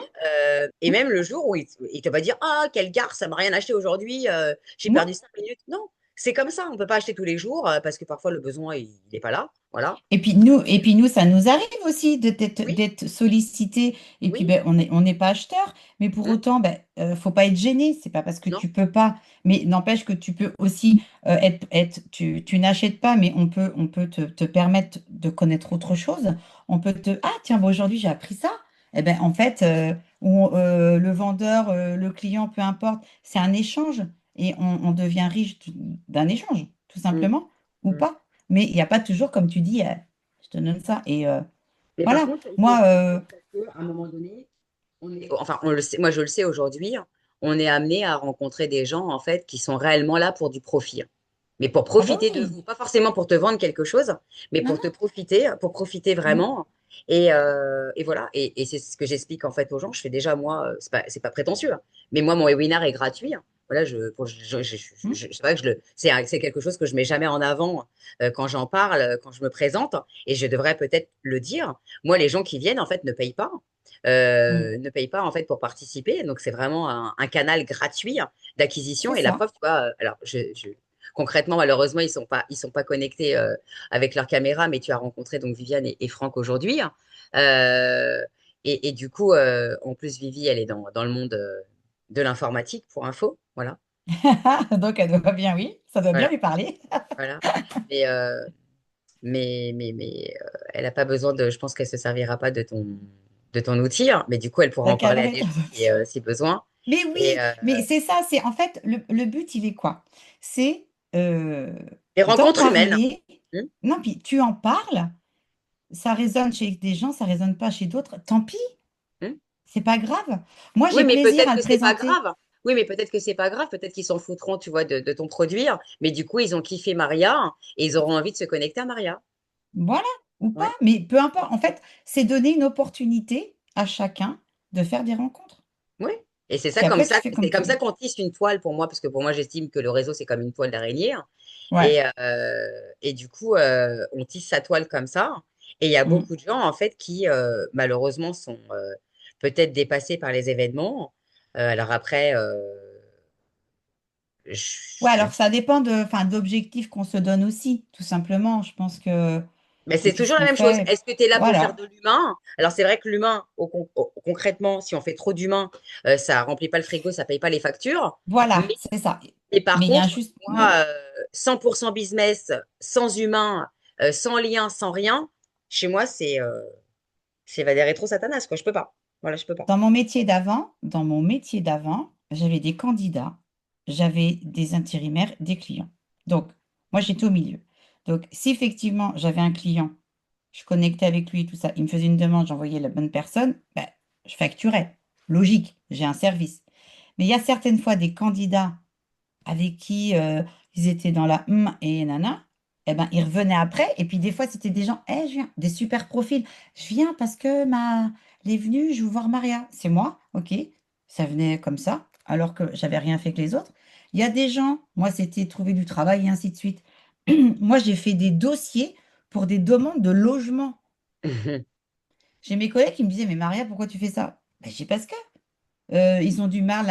S1: et
S2: hum,
S1: même le jour où il te va dire, ah, quelle gare, ça m'a rien acheté aujourd'hui, j'ai
S2: non.
S1: perdu 5 minutes. Non, c'est comme ça. On ne peut pas acheter tous les jours parce que parfois le besoin, il n'est pas là. Voilà.
S2: Et puis nous, ça nous arrive aussi d'être
S1: Oui,
S2: d'être sollicité. Et puis
S1: oui,
S2: ben, on n'est pas acheteur, mais pour
S1: hein,
S2: autant, ben, faut pas être gêné. C'est pas parce que
S1: non.
S2: tu peux pas, mais n'empêche que tu peux aussi tu n'achètes pas, mais on peut te permettre de connaître autre chose. On peut ah tiens, bon, aujourd'hui j'ai appris ça. Eh ben en fait, le vendeur, le client, peu importe, c'est un échange et on devient riche d'un échange, tout
S1: Mm,
S2: simplement, ou
S1: mm.
S2: pas. Mais il n'y a pas toujours, comme tu dis, je te donne ça. Et
S1: Mais par
S2: voilà,
S1: contre, il faut
S2: moi,
S1: faire gaffe parce qu'à un moment donné, enfin, on le sait, moi je le sais aujourd'hui, on est amené à rencontrer des gens en fait qui sont réellement là pour du profit. Mais pour
S2: ah ben
S1: profiter de
S2: oui,
S1: vous, pas forcément pour te vendre quelque chose, mais
S2: non,
S1: pour profiter
S2: non.
S1: vraiment. Et voilà. Et c'est ce que j'explique en fait aux gens. Je fais déjà moi, c'est pas prétentieux, mais moi mon webinar est gratuit. Voilà, c'est vrai que c'est quelque chose que je mets jamais en avant quand j'en parle, quand je me présente, et je devrais peut-être le dire. Moi, les gens qui viennent en fait ne payent pas.
S2: Mm.
S1: Ne payent pas en fait pour participer. Donc c'est vraiment un canal gratuit d'acquisition.
S2: C'est
S1: Et la
S2: ça.
S1: preuve, tu vois, alors concrètement, malheureusement, ils sont pas connectés avec leur caméra, mais tu as rencontré donc Viviane et Franck aujourd'hui. Euh, et du coup, en plus, Vivi, elle est dans le monde de l'informatique pour info. Voilà,
S2: Donc elle doit bien, oui, ça doit bien
S1: voilà,
S2: lui parler.
S1: voilà. Mais, elle n'a pas besoin de. Je pense qu'elle se servira pas de ton outil, mais du coup, elle pourra en parler à
S2: D'encadrer
S1: des
S2: ton
S1: gens
S2: outil.
S1: si besoin.
S2: Mais
S1: Et,
S2: oui, mais c'est ça, c'est en fait, le but, il est quoi? C'est
S1: des
S2: d'en
S1: rencontres humaines.
S2: parler.
S1: Hmm,
S2: Non, puis tu en parles, ça résonne chez des gens, ça résonne pas chez d'autres. Tant pis,
S1: hmm.
S2: c'est pas grave. Moi,
S1: Oui,
S2: j'ai
S1: mais
S2: plaisir
S1: peut-être
S2: à le
S1: que c'est pas
S2: présenter.
S1: grave. Oui, mais peut-être que c'est pas grave. Peut-être qu'ils s'en foutront, tu vois, de ton produit. Mais du coup, ils ont kiffé Maria et ils auront envie de se connecter à Maria.
S2: Voilà, ou pas,
S1: Ouais.
S2: mais peu importe. En fait, c'est donner une opportunité à chacun de faire des rencontres.
S1: Oui. Et
S2: Puis après, tu fais
S1: c'est
S2: comme
S1: comme
S2: tu
S1: ça
S2: veux.
S1: qu'on tisse une toile pour moi, parce que pour moi, j'estime que le réseau, c'est comme une toile d'araignée.
S2: Ouais.
S1: Et du coup, on tisse sa toile comme ça. Et il y a
S2: Mm.
S1: beaucoup de gens, en fait, qui, malheureusement, sont peut-être dépassés par les événements. Alors après,
S2: Ouais,
S1: je-
S2: alors ça dépend enfin, d'objectifs qu'on se donne aussi, tout simplement. Je pense que
S1: mais
S2: c'est
S1: c'est
S2: tout ce
S1: toujours la
S2: qu'on
S1: même chose.
S2: fait.
S1: Est-ce que tu es là pour faire
S2: Voilà,
S1: de l'humain? Alors, c'est vrai que l'humain, concrètement, si on fait trop d'humain, ça remplit pas le frigo, ça paye pas les factures.
S2: voilà,
S1: Mais,
S2: c'est ça.
S1: et par
S2: Mais il y a
S1: contre,
S2: juste...
S1: moi, 100% business, sans humain, sans lien, sans rien, chez moi, c'est va des rétro satanas, quoi. Je peux pas. Voilà, je peux pas.
S2: Dans mon métier d'avant, j'avais des candidats, j'avais des intérimaires, des clients. Donc, moi, j'étais au milieu. Donc, si effectivement j'avais un client, je connectais avec lui, tout ça, il me faisait une demande, j'envoyais la bonne personne, ben, je facturais. Logique, j'ai un service. Mais il y a certaines fois des candidats avec qui ils étaient dans la et nana, eh ben, ils revenaient après. Et puis des fois, c'était des gens, je viens, des super profils. Je viens parce que elle est venue, je veux voir Maria. C'est moi, ok. Ça venait comme ça, alors que j'avais rien fait que les autres. Il y a des gens, moi, c'était trouver du travail et ainsi de suite. Moi, j'ai fait des dossiers pour des demandes de logement. J'ai mes collègues qui me disaient, mais Maria, pourquoi tu fais ça? Ben, j'ai parce que ils ont du mal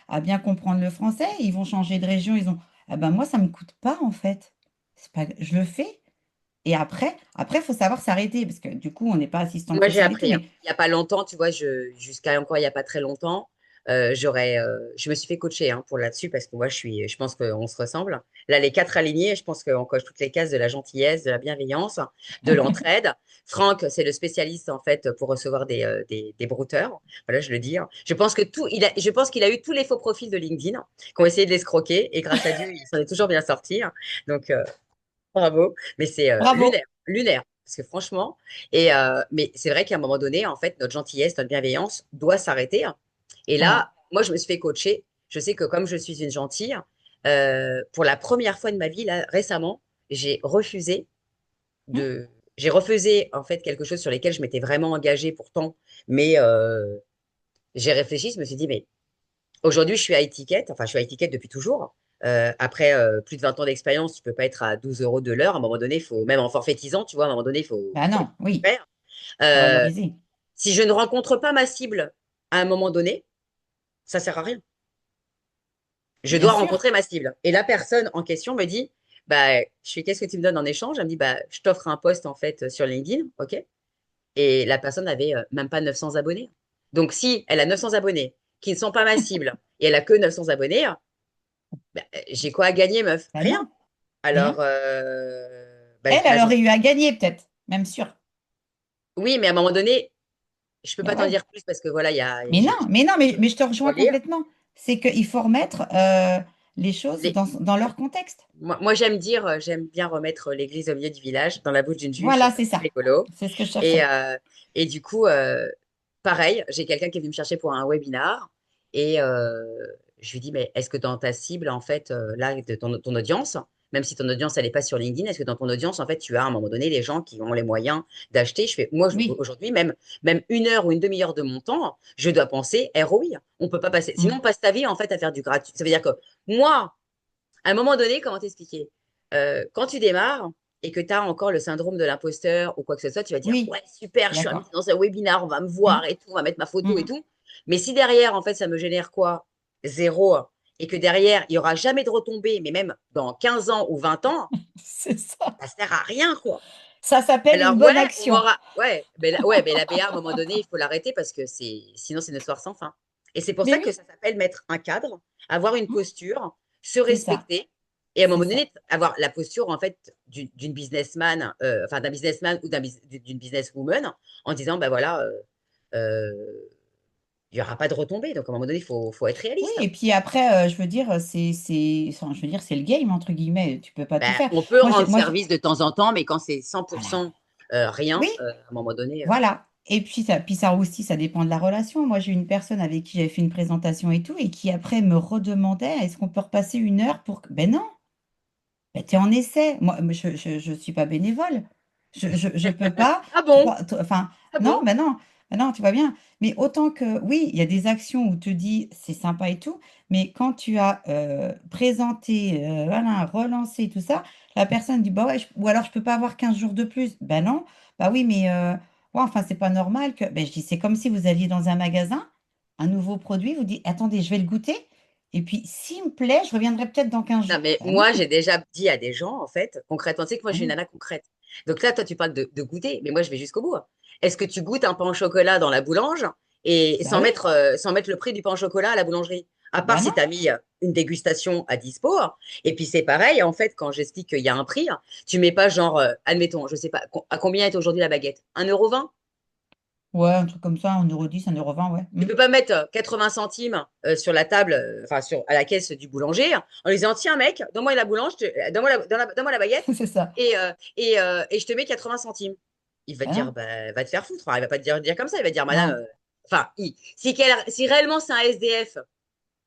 S2: à bien comprendre le français, ils vont changer de région, ils ont... Ah ben moi, ça me coûte pas en fait. C'est pas... Je le fais. Et après, il faut savoir s'arrêter, parce que du coup, on n'est pas assistante
S1: Moi, j'ai
S2: sociale et tout,
S1: appris, hein.
S2: mais
S1: Il n'y a pas longtemps, tu vois, jusqu'à encore il n'y a pas très longtemps, je me suis fait coacher pour là-dessus parce que moi, je pense qu'on se ressemble. Là, les quatre alignés, je pense qu'on coche toutes les cases de la gentillesse, de la bienveillance, de l'entraide. Franck, c'est le spécialiste, en fait, pour recevoir des brouteurs. Voilà, je le dis, hein. Je pense qu'il a eu tous les faux profils de LinkedIn qui ont essayé de l'escroquer et grâce à Dieu, il s'en est toujours bien sorti, hein. Donc, bravo. Mais c'est lunaire,
S2: bravo.
S1: lunaire. Parce que franchement, mais c'est vrai qu'à un moment donné, en fait, notre gentillesse, notre bienveillance doit s'arrêter. Et
S2: Voilà.
S1: là, moi, je me suis fait coacher. Je sais que comme je suis une gentille, pour la première fois de ma vie, là, récemment, j'ai refusé
S2: Hum,
S1: de. J'ai refusé, en fait, quelque chose sur lesquels je m'étais vraiment engagée pourtant. Mais j'ai réfléchi, je me suis dit, mais aujourd'hui, je suis à étiquette. Enfin, je suis à étiquette depuis toujours. Après plus de 20 ans d'expérience, tu peux pas être à 12 euros de l'heure. À un moment donné, il faut, même en forfaitisant, tu vois, à un moment donné,
S2: Bah
S1: faut
S2: non, oui,
S1: faire.
S2: faut
S1: Euh,
S2: valoriser.
S1: si je ne rencontre pas ma cible à un moment donné, ça sert à rien. Je
S2: Bien
S1: dois
S2: sûr.
S1: rencontrer ma cible. Et la personne en question me dit, bah, qu'est-ce que tu me donnes en échange? Elle me dit, bah, je t'offre un post en fait sur LinkedIn, ok? Et la personne avait même pas 900 abonnés. Donc, si elle a 900 abonnés qui ne sont pas ma cible et elle a que 900 abonnés, bah, j'ai quoi à gagner, meuf?
S2: Bah
S1: Rien.
S2: non,
S1: Alors,
S2: rien.
S1: bah,
S2: Elle,
S1: bah,
S2: elle aurait eu à gagner peut-être, même sûr.
S1: oui, mais à un moment donné, je peux
S2: Mais
S1: pas t'en
S2: ouais.
S1: dire plus parce que voilà,
S2: Mais non,
S1: j'ai
S2: mais non, mais je te
S1: pour
S2: rejoins
S1: lire.
S2: complètement. C'est qu'il faut remettre les choses
S1: Les-
S2: dans leur contexte.
S1: moi, j'aime bien remettre l'église au milieu du village, dans la bouche d'une juge sur
S2: Voilà,
S1: un
S2: c'est
S1: truc
S2: ça.
S1: écolo.
S2: C'est ce que je
S1: Et,
S2: cherchais.
S1: et du coup, pareil, j'ai quelqu'un qui est venu me chercher pour un webinar et je lui dis, mais est-ce que dans ta cible, en fait, là, de ton audience, même si ton audience, elle n'est pas sur LinkedIn, est-ce que dans ton audience, en fait, tu as à un moment donné les gens qui ont les moyens d'acheter? Je fais, moi,
S2: Oui.
S1: aujourd'hui, même une heure ou une demi-heure de mon temps, je dois penser ROI. On peut pas passer, sinon on
S2: Mm.
S1: passe ta vie, en fait, à faire du gratuit. Ça veut dire que moi, à un moment donné, comment t'expliquer? Quand tu démarres et que tu as encore le syndrome de l'imposteur ou quoi que ce soit, tu vas dire,
S2: Oui,
S1: ouais,
S2: je
S1: super,
S2: suis
S1: je suis invité
S2: d'accord.
S1: dans un webinar, on va me voir
S2: Mm.
S1: et tout, on va mettre ma photo et
S2: Mm.
S1: tout. Mais si derrière, en fait, ça me génère quoi? Zéro. Et que derrière, il n'y aura jamais de retombées, mais même dans 15 ans ou 20 ans,
S2: C'est ça.
S1: ça sert à rien, quoi.
S2: Ça s'appelle une
S1: Alors, ouais,
S2: bonne
S1: on
S2: action.
S1: m'aura. Ouais, mais la BA, à un moment donné, il faut l'arrêter parce que sinon, c'est une histoire sans fin. Et c'est pour
S2: Mais
S1: ça que
S2: oui,
S1: ça s'appelle mettre un cadre, avoir une
S2: mm,
S1: posture, se
S2: c'est ça.
S1: respecter. Et à un
S2: C'est
S1: moment
S2: ça.
S1: donné, avoir la posture, en fait, d'une businessman, enfin, d'un businessman ou d'une businesswoman en disant, ben voilà, il n'y aura pas de retombées. Donc, à un moment donné, faut être
S2: Oui,
S1: réaliste.
S2: et puis après, je veux dire, enfin, je veux dire, c'est le game, entre guillemets. Tu peux pas tout
S1: Ben,
S2: faire.
S1: on peut
S2: Moi,
S1: rendre
S2: moi,
S1: service de temps en temps, mais quand c'est cent pour
S2: voilà.
S1: cent rien,
S2: Oui,
S1: à un moment donné,
S2: voilà. Et puis ça aussi, ça dépend de la relation. Moi, j'ai une personne avec qui j'avais fait une présentation et tout, et qui après me redemandait, est-ce qu'on peut repasser une heure pour que... Ben non, ben, t'es en essai. Moi, je suis pas bénévole. Je peux pas.
S1: ah bon?
S2: Enfin,
S1: Ah
S2: non,
S1: bon?
S2: ben non, tu vois bien. Mais autant que, oui, il y a des actions où tu te dis, c'est sympa et tout, mais quand tu as présenté, voilà, relancé tout ça, la personne dit, bah ouais, ou alors je peux pas avoir 15 jours de plus. Ben non, bah oui, mais ouais, enfin, c'est pas normal que. Ben, je dis, c'est comme si vous alliez dans un magasin, un nouveau produit, vous dites, attendez, je vais le goûter. Et puis, s'il me plaît, je reviendrai peut-être dans 15
S1: Non,
S2: jours.
S1: mais
S2: Ben non.
S1: moi, j'ai déjà dit à des gens, en fait, concrètement, tu sais que moi, je
S2: Ah
S1: suis une
S2: oui.
S1: nana concrète. Donc là, toi, tu parles de goûter, mais moi, je vais jusqu'au bout. Est-ce que tu goûtes un pain au chocolat dans la boulange et
S2: Bah oui,
S1: sans mettre le prix du pain au chocolat à la boulangerie? À part
S2: bah
S1: si
S2: non.
S1: tu as mis une dégustation à dispo. Et puis, c'est pareil, en fait, quand j'explique qu'il y a un prix, tu mets pas genre, admettons, je sais pas, à combien est aujourd'hui la baguette? 1,20 €
S2: Ouais, un truc comme ça, 1,10 €, 1,20 € ouais.
S1: Tu
S2: Hmm.
S1: peux pas mettre 80 centimes sur la table, enfin à la caisse du boulanger, en lui disant, tiens mec, donne-moi la boulange, donne-moi la baguette
S2: C'est ça.
S1: et je te mets 80 centimes. Il va te
S2: Bah
S1: dire,
S2: non,
S1: bah, va te faire foutre. Enfin, il va pas te dire comme ça, il va te dire, madame,
S2: non.
S1: enfin, si réellement c'est un SDF,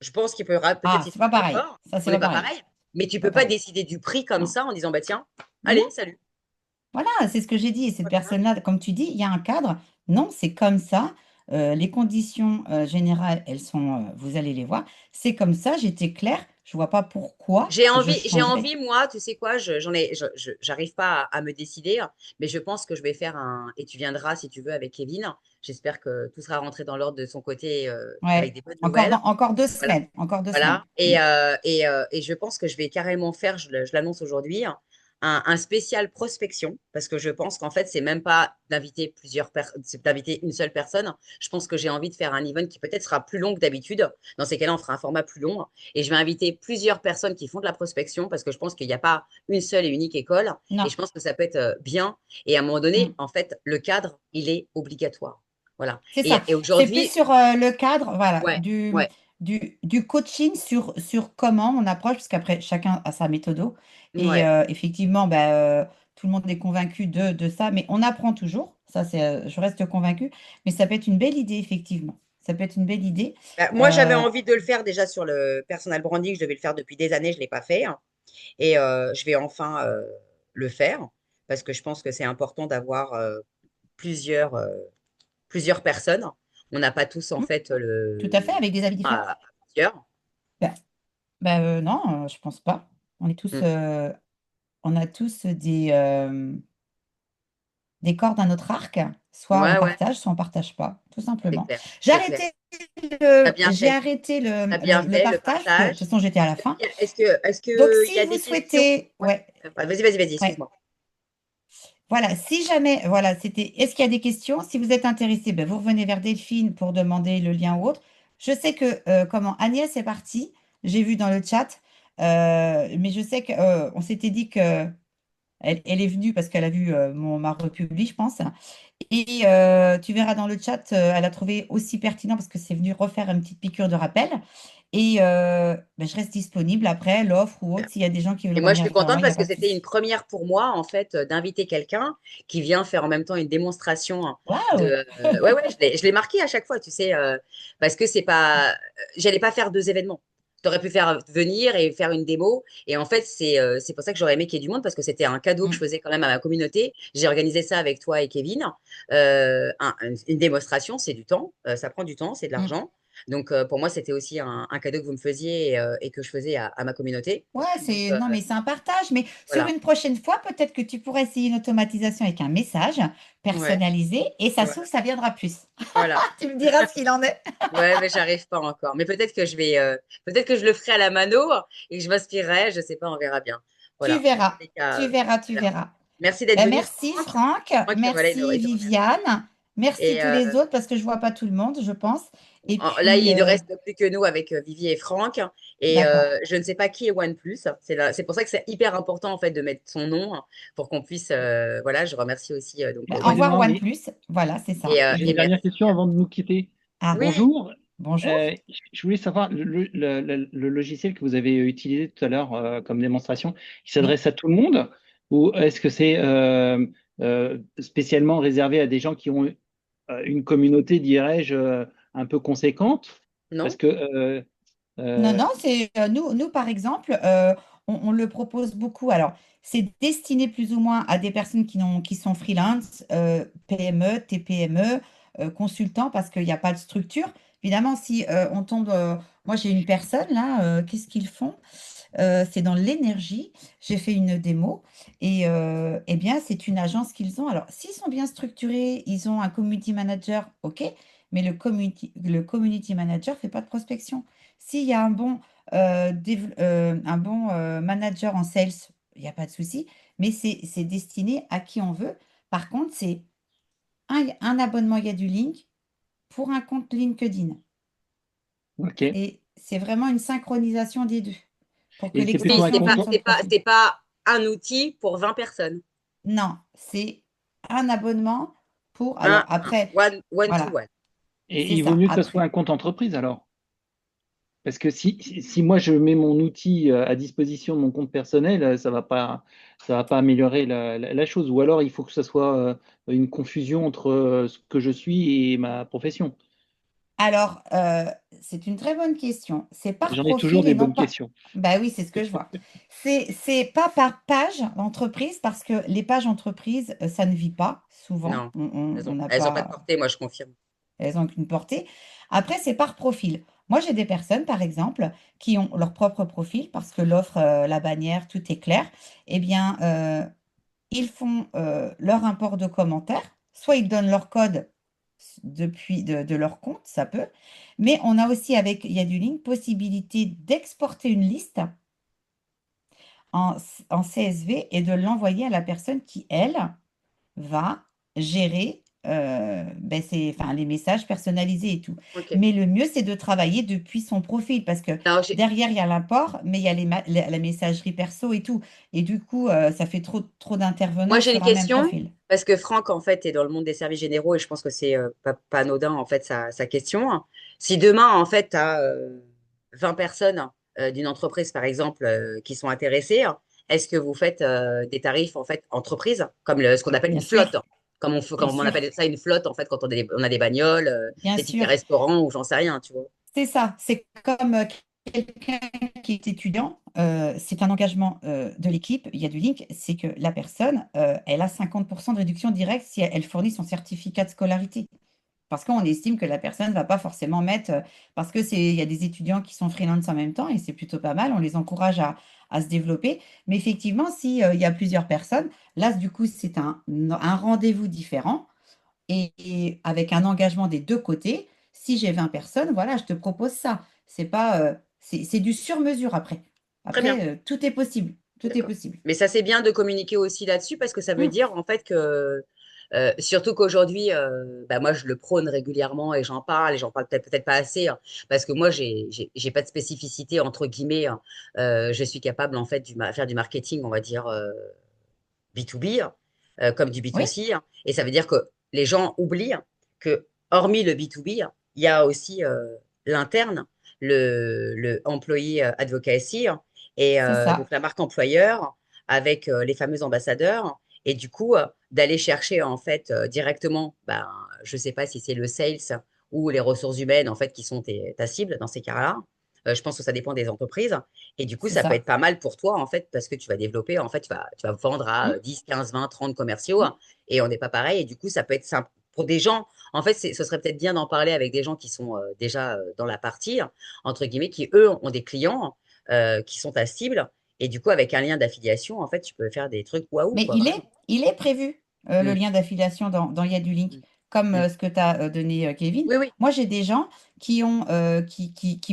S1: je pense qu'il peut peut-être
S2: Ah,
S1: s'y
S2: c'est
S1: faire
S2: pas
S1: un
S2: pareil.
S1: effort.
S2: Ça,
S1: On
S2: c'est
S1: n'est
S2: pas
S1: pas
S2: pareil.
S1: pareil, mais tu
S2: Pas
S1: peux pas
S2: pareil.
S1: décider du prix comme
S2: Non.
S1: ça en disant, bah tiens,
S2: Mais
S1: allez,
S2: non.
S1: salut.
S2: Voilà, c'est ce que j'ai dit. Et cette personne-là, comme tu dis, il y a un cadre. Non, c'est comme ça. Les conditions générales, elles sont, vous allez les voir. C'est comme ça, j'étais claire. Je vois pas pourquoi je
S1: J'ai
S2: changerais.
S1: envie, moi, tu sais quoi, j'arrive pas à me décider, mais je pense que je vais faire et tu viendras si tu veux avec Kevin. J'espère que tout sera rentré dans l'ordre de son côté avec
S2: Ouais,
S1: des bonnes nouvelles.
S2: encore deux
S1: Voilà.
S2: semaines. Encore 2 semaines.
S1: Voilà.
S2: Hmm.
S1: Et je pense que je vais carrément faire, je l'annonce aujourd'hui, un spécial prospection, parce que je pense qu'en fait, c'est même pas d'inviter c'est d'inviter une seule personne. Je pense que j'ai envie de faire un event qui peut-être sera plus long que d'habitude. Dans ces cas-là, on fera un format plus long. Et je vais inviter plusieurs personnes qui font de la prospection, parce que je pense qu'il n'y a pas une seule et unique école. Et
S2: Non.
S1: je pense que ça peut être bien. Et à un moment donné,
S2: Hmm.
S1: en fait, le cadre, il est obligatoire. Voilà.
S2: C'est
S1: Et,
S2: ça.
S1: et
S2: C'est plus
S1: aujourd'hui,
S2: sur le cadre, voilà,
S1: ouais, ouais,
S2: du coaching sur comment on approche, parce qu'après, chacun a sa méthode. Et
S1: ouais.
S2: effectivement, bah, tout le monde est convaincu de ça, mais on apprend toujours. Ça, je reste convaincue. Mais ça peut être une belle idée, effectivement. Ça peut être une belle idée.
S1: Bah, moi, j'avais
S2: Euh,
S1: envie de le faire déjà sur le personal branding. Je devais le faire depuis des années, je ne l'ai pas fait, hein. Et je vais enfin le faire parce que je pense que c'est important d'avoir plusieurs, plusieurs personnes. On n'a pas tous, en
S2: hmm,
S1: fait,
S2: tout à fait, avec des avis différents.
S1: à plusieurs.
S2: Non, je pense pas. On est tous,
S1: Mm.
S2: on a tous des cordes à notre arc. Soit on
S1: Ouais, ouais,
S2: partage, soit on partage pas, tout
S1: c'est
S2: simplement.
S1: clair,
S2: J'ai
S1: c'est clair.
S2: arrêté
S1: T'as bien
S2: j'ai
S1: fait,
S2: arrêté
S1: t'as bien
S2: le
S1: fait le
S2: partage, parce que de toute
S1: partage.
S2: façon j'étais à la fin.
S1: Est-ce
S2: Donc
S1: que il y
S2: si
S1: a
S2: vous
S1: des questions?
S2: souhaitez,
S1: Ouais.
S2: ouais,
S1: Vas-y, vas-y, vas-y,
S2: ouais.
S1: excuse-moi.
S2: Voilà, si jamais, voilà, c'était, est-ce qu'il y a des questions? Si vous êtes intéressé, ben, vous revenez vers Delphine pour demander le lien ou autre. Je sais que, comment, Agnès est partie, j'ai vu dans le chat, mais je sais que, on s'était dit que elle est venue parce qu'elle a vu ma republi, je pense. Et tu verras dans le chat, elle a trouvé aussi pertinent parce que c'est venu refaire une petite piqûre de rappel. Et ben, je reste disponible après, l'offre ou autre, s'il y a des gens qui veulent
S1: Et moi, je
S2: revenir
S1: suis
S2: vers moi,
S1: contente
S2: il n'y a
S1: parce que
S2: pas de
S1: c'était une
S2: souci.
S1: première pour moi, en fait, d'inviter quelqu'un qui vient faire en même temps une démonstration
S2: Waouh!
S1: de. Ouais, ouais, je l'ai marqué à chaque fois, tu sais, parce que c'est pas. J'allais pas faire deux événements. T'aurais pu faire venir et faire une démo. Et en fait, c'est pour ça que j'aurais aimé qu'il y ait du monde, parce que c'était un cadeau que je
S2: Mm,
S1: faisais quand même à ma communauté. J'ai organisé ça avec toi et Kevin. Une démonstration, c'est du temps. Ça prend du temps, c'est de
S2: mm.
S1: l'argent. Donc, pour moi, c'était aussi un cadeau que vous me faisiez et que je faisais à ma communauté.
S2: Ouais,
S1: Donc,
S2: non, mais c'est un partage. Mais sur
S1: voilà.
S2: une prochaine fois, peut-être que tu pourrais essayer une automatisation avec un message
S1: Ouais,
S2: personnalisé et ça se
S1: ouais,
S2: trouve, ça viendra plus.
S1: voilà.
S2: Tu me diras ce qu'il en est.
S1: Ouais, mais j'arrive pas encore. Mais peut-être que je le ferai à la mano et que je m'inspirerai. Je sais pas, on verra bien.
S2: Tu
S1: Voilà. Dans tous
S2: verras,
S1: les cas,
S2: tu verras, tu
S1: voilà.
S2: verras.
S1: Merci d'être
S2: Ben,
S1: venu,
S2: merci
S1: Franck.
S2: Franck,
S1: Franck, voilà,
S2: merci
S1: il te remercie.
S2: Viviane, merci
S1: Et
S2: tous les autres parce que je vois pas tout le monde, je pense. Et
S1: là,
S2: puis,
S1: il ne reste plus que nous avec Vivi et Franck. Et
S2: d'accord.
S1: je ne sais pas qui est OnePlus. C'est pour ça que c'est hyper important en fait de mettre son nom pour qu'on puisse. Voilà, je remercie aussi
S2: Ben, au revoir
S1: OnePlus.
S3: Excusez-moi, mais
S2: OnePlus. Voilà, c'est ça.
S3: j'ai
S1: Et
S3: une dernière
S1: merci.
S3: question avant de nous quitter.
S2: Ah,
S1: Oui,
S3: Bonjour.
S2: bonjour.
S3: Je voulais savoir, le logiciel que vous avez utilisé tout à l'heure comme démonstration, il
S2: Oui.
S3: s'adresse à tout le monde ou est-ce que c'est spécialement réservé à des gens qui ont une communauté, dirais-je, un peu conséquente? Parce
S1: non,
S3: que
S2: Non,
S3: euh,
S2: non, c'est nous, par exemple, on le propose beaucoup. Alors, c'est destiné plus ou moins à des personnes qui sont freelance, PME, TPME, consultants, parce qu'il n'y a pas de structure. Évidemment, si on tombe, moi j'ai une personne là, qu'est-ce qu'ils font? C'est dans l'énergie. J'ai fait une démo et eh bien, c'est une agence qu'ils ont. Alors, s'ils sont bien structurés, ils ont un community manager, ok, mais le community manager ne fait pas de prospection. S'il y a un bon manager en sales, il n'y a pas de souci, mais c'est destiné à qui on veut. Par contre, c'est un abonnement, il y a du link pour un compte LinkedIn.
S3: ok.
S2: Et c'est vraiment une synchronisation des deux pour que
S3: Et c'est plutôt
S1: oui,
S3: un
S2: l'extension vienne sur le profil.
S1: c'est pas un outil pour 20 personnes.
S2: Non, c'est un abonnement pour. Alors
S1: Un,
S2: après,
S1: one to
S2: voilà,
S1: one.
S3: Et
S2: c'est
S3: il vaut
S2: ça.
S3: mieux que ça soit
S2: Après,
S3: un compte entreprise alors. Parce que si moi je mets mon outil à disposition de mon compte personnel, ça va pas améliorer la chose. Ou alors il faut que ce soit une confusion entre ce que je suis et ma profession.
S2: alors c'est une très bonne question. C'est par
S3: J'en ai toujours
S2: profil
S3: des
S2: et non
S3: bonnes
S2: pas.
S3: questions.
S2: Bah oui, c'est ce que je vois. C'est pas par page d'entreprise parce que les pages entreprises, ça ne vit pas souvent.
S1: Non,
S2: On n'a
S1: elles ont pas de
S2: pas.
S1: portée, moi je confirme.
S2: Elles ont qu'une portée. Après, c'est par profil. Moi, j'ai des personnes, par exemple, qui ont leur propre profil parce que l'offre, la bannière, tout est clair. Eh bien, ils font leur import de commentaires, soit ils donnent leur code depuis de leur compte, ça peut, mais on a aussi avec il y a du link possibilité d'exporter une liste en, en CSV et de l'envoyer à la personne qui, elle, va gérer ben enfin, les messages personnalisés et tout.
S1: Ok.
S2: Mais le mieux, c'est de travailler depuis son profil parce que
S1: Alors,
S2: derrière, il y a l'import, mais il y a la messagerie perso et tout. Et du coup, ça fait trop
S1: moi
S2: d'intervenants
S1: j'ai une
S2: sur un même
S1: question
S2: profil.
S1: parce que Franck en fait est dans le monde des services généraux et je pense que c'est pas anodin en fait sa question. Si demain en fait tu as 20 personnes d'une entreprise par exemple qui sont intéressées, est-ce que vous faites des tarifs en fait entreprise comme ce qu'on appelle
S2: Bien
S1: une
S2: sûr,
S1: flotte?
S2: bien
S1: Comme on
S2: sûr,
S1: appelle ça une flotte en fait quand on a des bagnoles,
S2: bien
S1: des tickets
S2: sûr.
S1: restaurants ou j'en sais rien, tu vois.
S2: C'est ça. C'est comme quelqu'un qui est étudiant, c'est un engagement de l'équipe. Il y a du link, c'est que la personne, elle a 50% de réduction directe si elle fournit son certificat de scolarité. Parce qu'on estime que la personne ne va pas forcément mettre, parce que il y a des étudiants qui sont freelance en même temps et c'est plutôt pas mal, on les encourage à se développer. Mais effectivement, si, il y a plusieurs personnes, là, du coup, c'est un rendez-vous différent et avec un engagement des deux côtés. Si j'ai 20 personnes, voilà, je te propose ça. C'est pas, c'est du sur-mesure après.
S1: Très bien.
S2: Après, tout est possible. Tout est
S1: D'accord.
S2: possible.
S1: Mais ça, c'est bien de communiquer aussi là-dessus parce que ça veut
S2: Mm.
S1: dire en fait que, surtout qu'aujourd'hui, bah, moi, je le prône régulièrement et j'en parle peut-être pas assez hein, parce que moi, j'ai pas de spécificité entre guillemets. Hein. Je suis capable en fait faire du marketing, on va dire B2B comme du
S2: Oui,
S1: B2C. Hein. Et ça veut dire que les gens oublient que hormis le B2B, il y a aussi l'interne, le employee advocacy et
S2: c'est
S1: donc
S2: ça.
S1: la marque employeur avec les fameux ambassadeurs. Et du coup, d'aller chercher en fait directement, ben, je ne sais pas si c'est le sales ou les ressources humaines en fait qui sont ta cible dans ces cas-là. Je pense que ça dépend des entreprises. Et du coup,
S2: C'est
S1: ça peut être
S2: ça.
S1: pas mal pour toi, en fait, parce que tu vas développer, en fait, tu vas vendre à
S2: Mm,
S1: 10, 15, 20, 30 commerciaux,
S2: mm.
S1: hein, et on n'est pas pareil. Et du coup, ça peut être simple. Pour des gens, en fait, ce serait peut-être bien d'en parler avec des gens qui sont déjà dans la partie, hein, entre guillemets, qui, eux, ont des clients qui sont ta cible. Et du coup, avec un lien d'affiliation, en fait, tu peux faire des trucs waouh,
S2: Mais
S1: quoi, vraiment.
S2: il est prévu, le
S1: Mm,
S2: lien d'affiliation dans Il y a du link,
S1: mm,
S2: comme
S1: mm.
S2: ce que tu as donné, Kevin.
S1: Oui, oui.
S2: Moi, j'ai des gens qui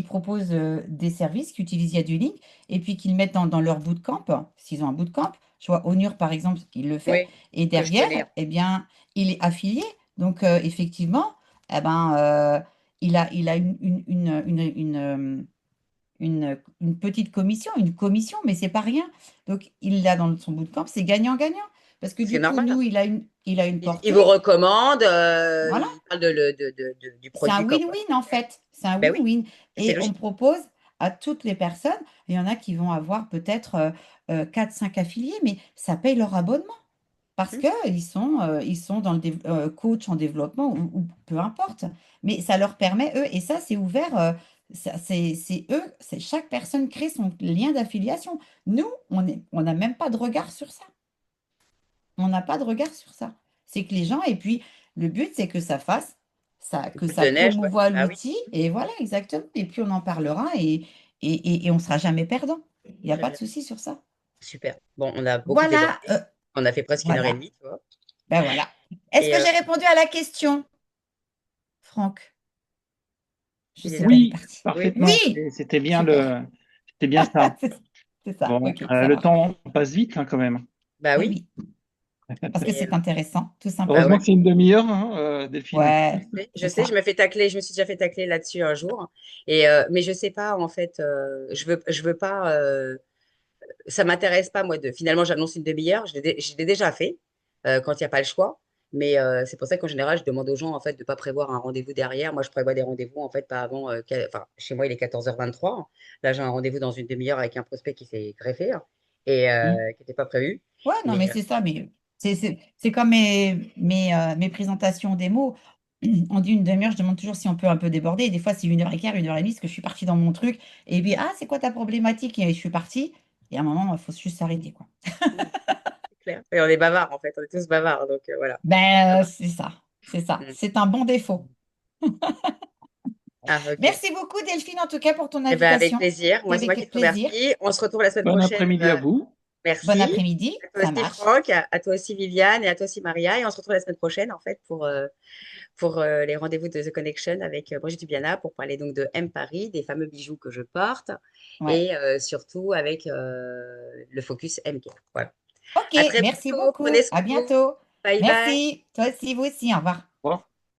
S2: proposent des services, qui utilisent Il y a du link, et puis qu'ils le mettent dans leur bootcamp, s'ils ont un bootcamp. Je vois Onur, par exemple, il le fait.
S1: Oui,
S2: Et
S1: que je
S2: derrière,
S1: connais.
S2: eh bien, il est affilié. Donc, effectivement, eh ben, il a une petite commission, mais c'est pas rien. Donc, il l'a dans son bootcamp, c'est gagnant-gagnant. Parce que
S1: C'est
S2: du coup,
S1: normal.
S2: nous, il a une
S1: Il
S2: portée.
S1: vous recommande,
S2: Voilà.
S1: il parle du
S2: C'est un
S1: produit comme.
S2: win-win, en fait. C'est un
S1: Ben oui,
S2: win-win.
S1: c'est
S2: Et on
S1: logique.
S2: propose à toutes les personnes, il y en a qui vont avoir peut-être 4-5 affiliés, mais ça paye leur abonnement. Parce
S1: Mm.
S2: ils sont dans coach en développement ou peu importe. Mais ça leur permet, eux, et ça, c'est ouvert, c'est eux, chaque personne crée son lien d'affiliation. Nous, on n'a même pas de regard sur ça. On n'a pas de regard sur ça. C'est que les gens, et puis le but, c'est que ça fasse, que
S1: Boule
S2: ça
S1: de neige, ouais.
S2: promouvoie
S1: Bah oui,
S2: l'outil, et voilà, exactement. Et puis on en parlera et on ne sera jamais perdant. Il n'y a
S1: très
S2: pas de
S1: bien.
S2: souci sur ça.
S1: Super. Bon, on a beaucoup
S2: Voilà,
S1: débordé. On a fait presque une heure et
S2: voilà,
S1: demie, tu vois.
S2: ben voilà. Est-ce
S1: Et
S2: que j'ai répondu à la question, Franck? Je
S1: il est
S2: sais
S1: là.
S2: pas, il est
S3: Oui,
S2: parti.
S1: Oui,
S3: parfaitement.
S2: Oui,
S3: Super,
S2: super.
S3: c'était bien ça.
S2: C'est ça,
S3: Bon,
S2: ok, ça
S3: le
S2: marche.
S3: temps passe vite hein, quand même.
S1: bah
S2: Eh
S1: oui.
S2: oui, parce que
S1: Et,
S2: c'est intéressant, tout
S1: bah
S3: Heureusement
S1: ouais.
S3: que c'est une demi-heure, hein, Delphine.
S2: Ouais,
S1: Je
S2: c'est
S1: sais, je
S2: ça.
S1: me fais tacler, je me suis déjà fait tacler là-dessus un jour. Et mais je sais pas, en fait, je veux pas, ça m'intéresse pas, moi, finalement, j'annonce une demi-heure. Je l'ai déjà fait quand il n'y a pas le choix. Mais c'est pour ça qu'en général, je demande aux gens, en fait, de ne pas prévoir un rendez-vous derrière. Moi, je prévois des rendez-vous, en fait, pas avant, enfin, chez moi, il est 14h23. Là, j'ai un rendez-vous dans une demi-heure avec un prospect qui s'est greffé hein, et
S2: Hmm.
S1: qui n'était pas prévu.
S2: Ouais, non, mais
S1: Mais
S2: c'est ça, mais c'est comme mes présentations démo. On dit une demi-heure, je demande toujours si on peut un peu déborder. Et des fois, c'est une heure et quart, une heure et demie, parce que je suis partie dans mon truc. Et puis, ah, c'est quoi ta problématique? Et je suis partie. Et à un moment, il faut juste s'arrêter, quoi.
S1: c'est clair. Et on est bavards, en fait. On est tous bavards. Donc, voilà. Ça
S2: Ben,
S1: va.
S2: c'est ça. C'est ça.
S1: Mm.
S2: C'est un bon défaut.
S1: Ah, OK.
S2: Merci beaucoup, Delphine, en tout cas, pour ton
S1: Eh ben, avec
S2: invitation.
S1: plaisir. Moi, c'est moi qui
S2: Avec
S1: te
S2: plaisir.
S1: remercie. On se retrouve la semaine
S3: Bon
S1: prochaine.
S3: après-midi à vous.
S2: Bon
S1: Merci.
S2: après-midi.
S1: À toi
S2: Ça
S1: aussi,
S2: marche.
S1: Franck. À toi aussi, Viviane. Et à toi aussi, Maria. Et on se retrouve la semaine prochaine, en fait, pour les rendez-vous de The Connection avec Brigitte Dubiana pour parler donc de M Paris, des fameux bijoux que je porte
S2: Ouais.
S1: et surtout avec le focus MK. Voilà.
S2: Ok,
S1: À très
S2: merci
S1: bientôt. Prenez
S2: beaucoup.
S1: soin
S2: À
S1: de vous.
S2: bientôt.
S1: Bye bye.
S2: Merci. Toi aussi, vous aussi. Au revoir.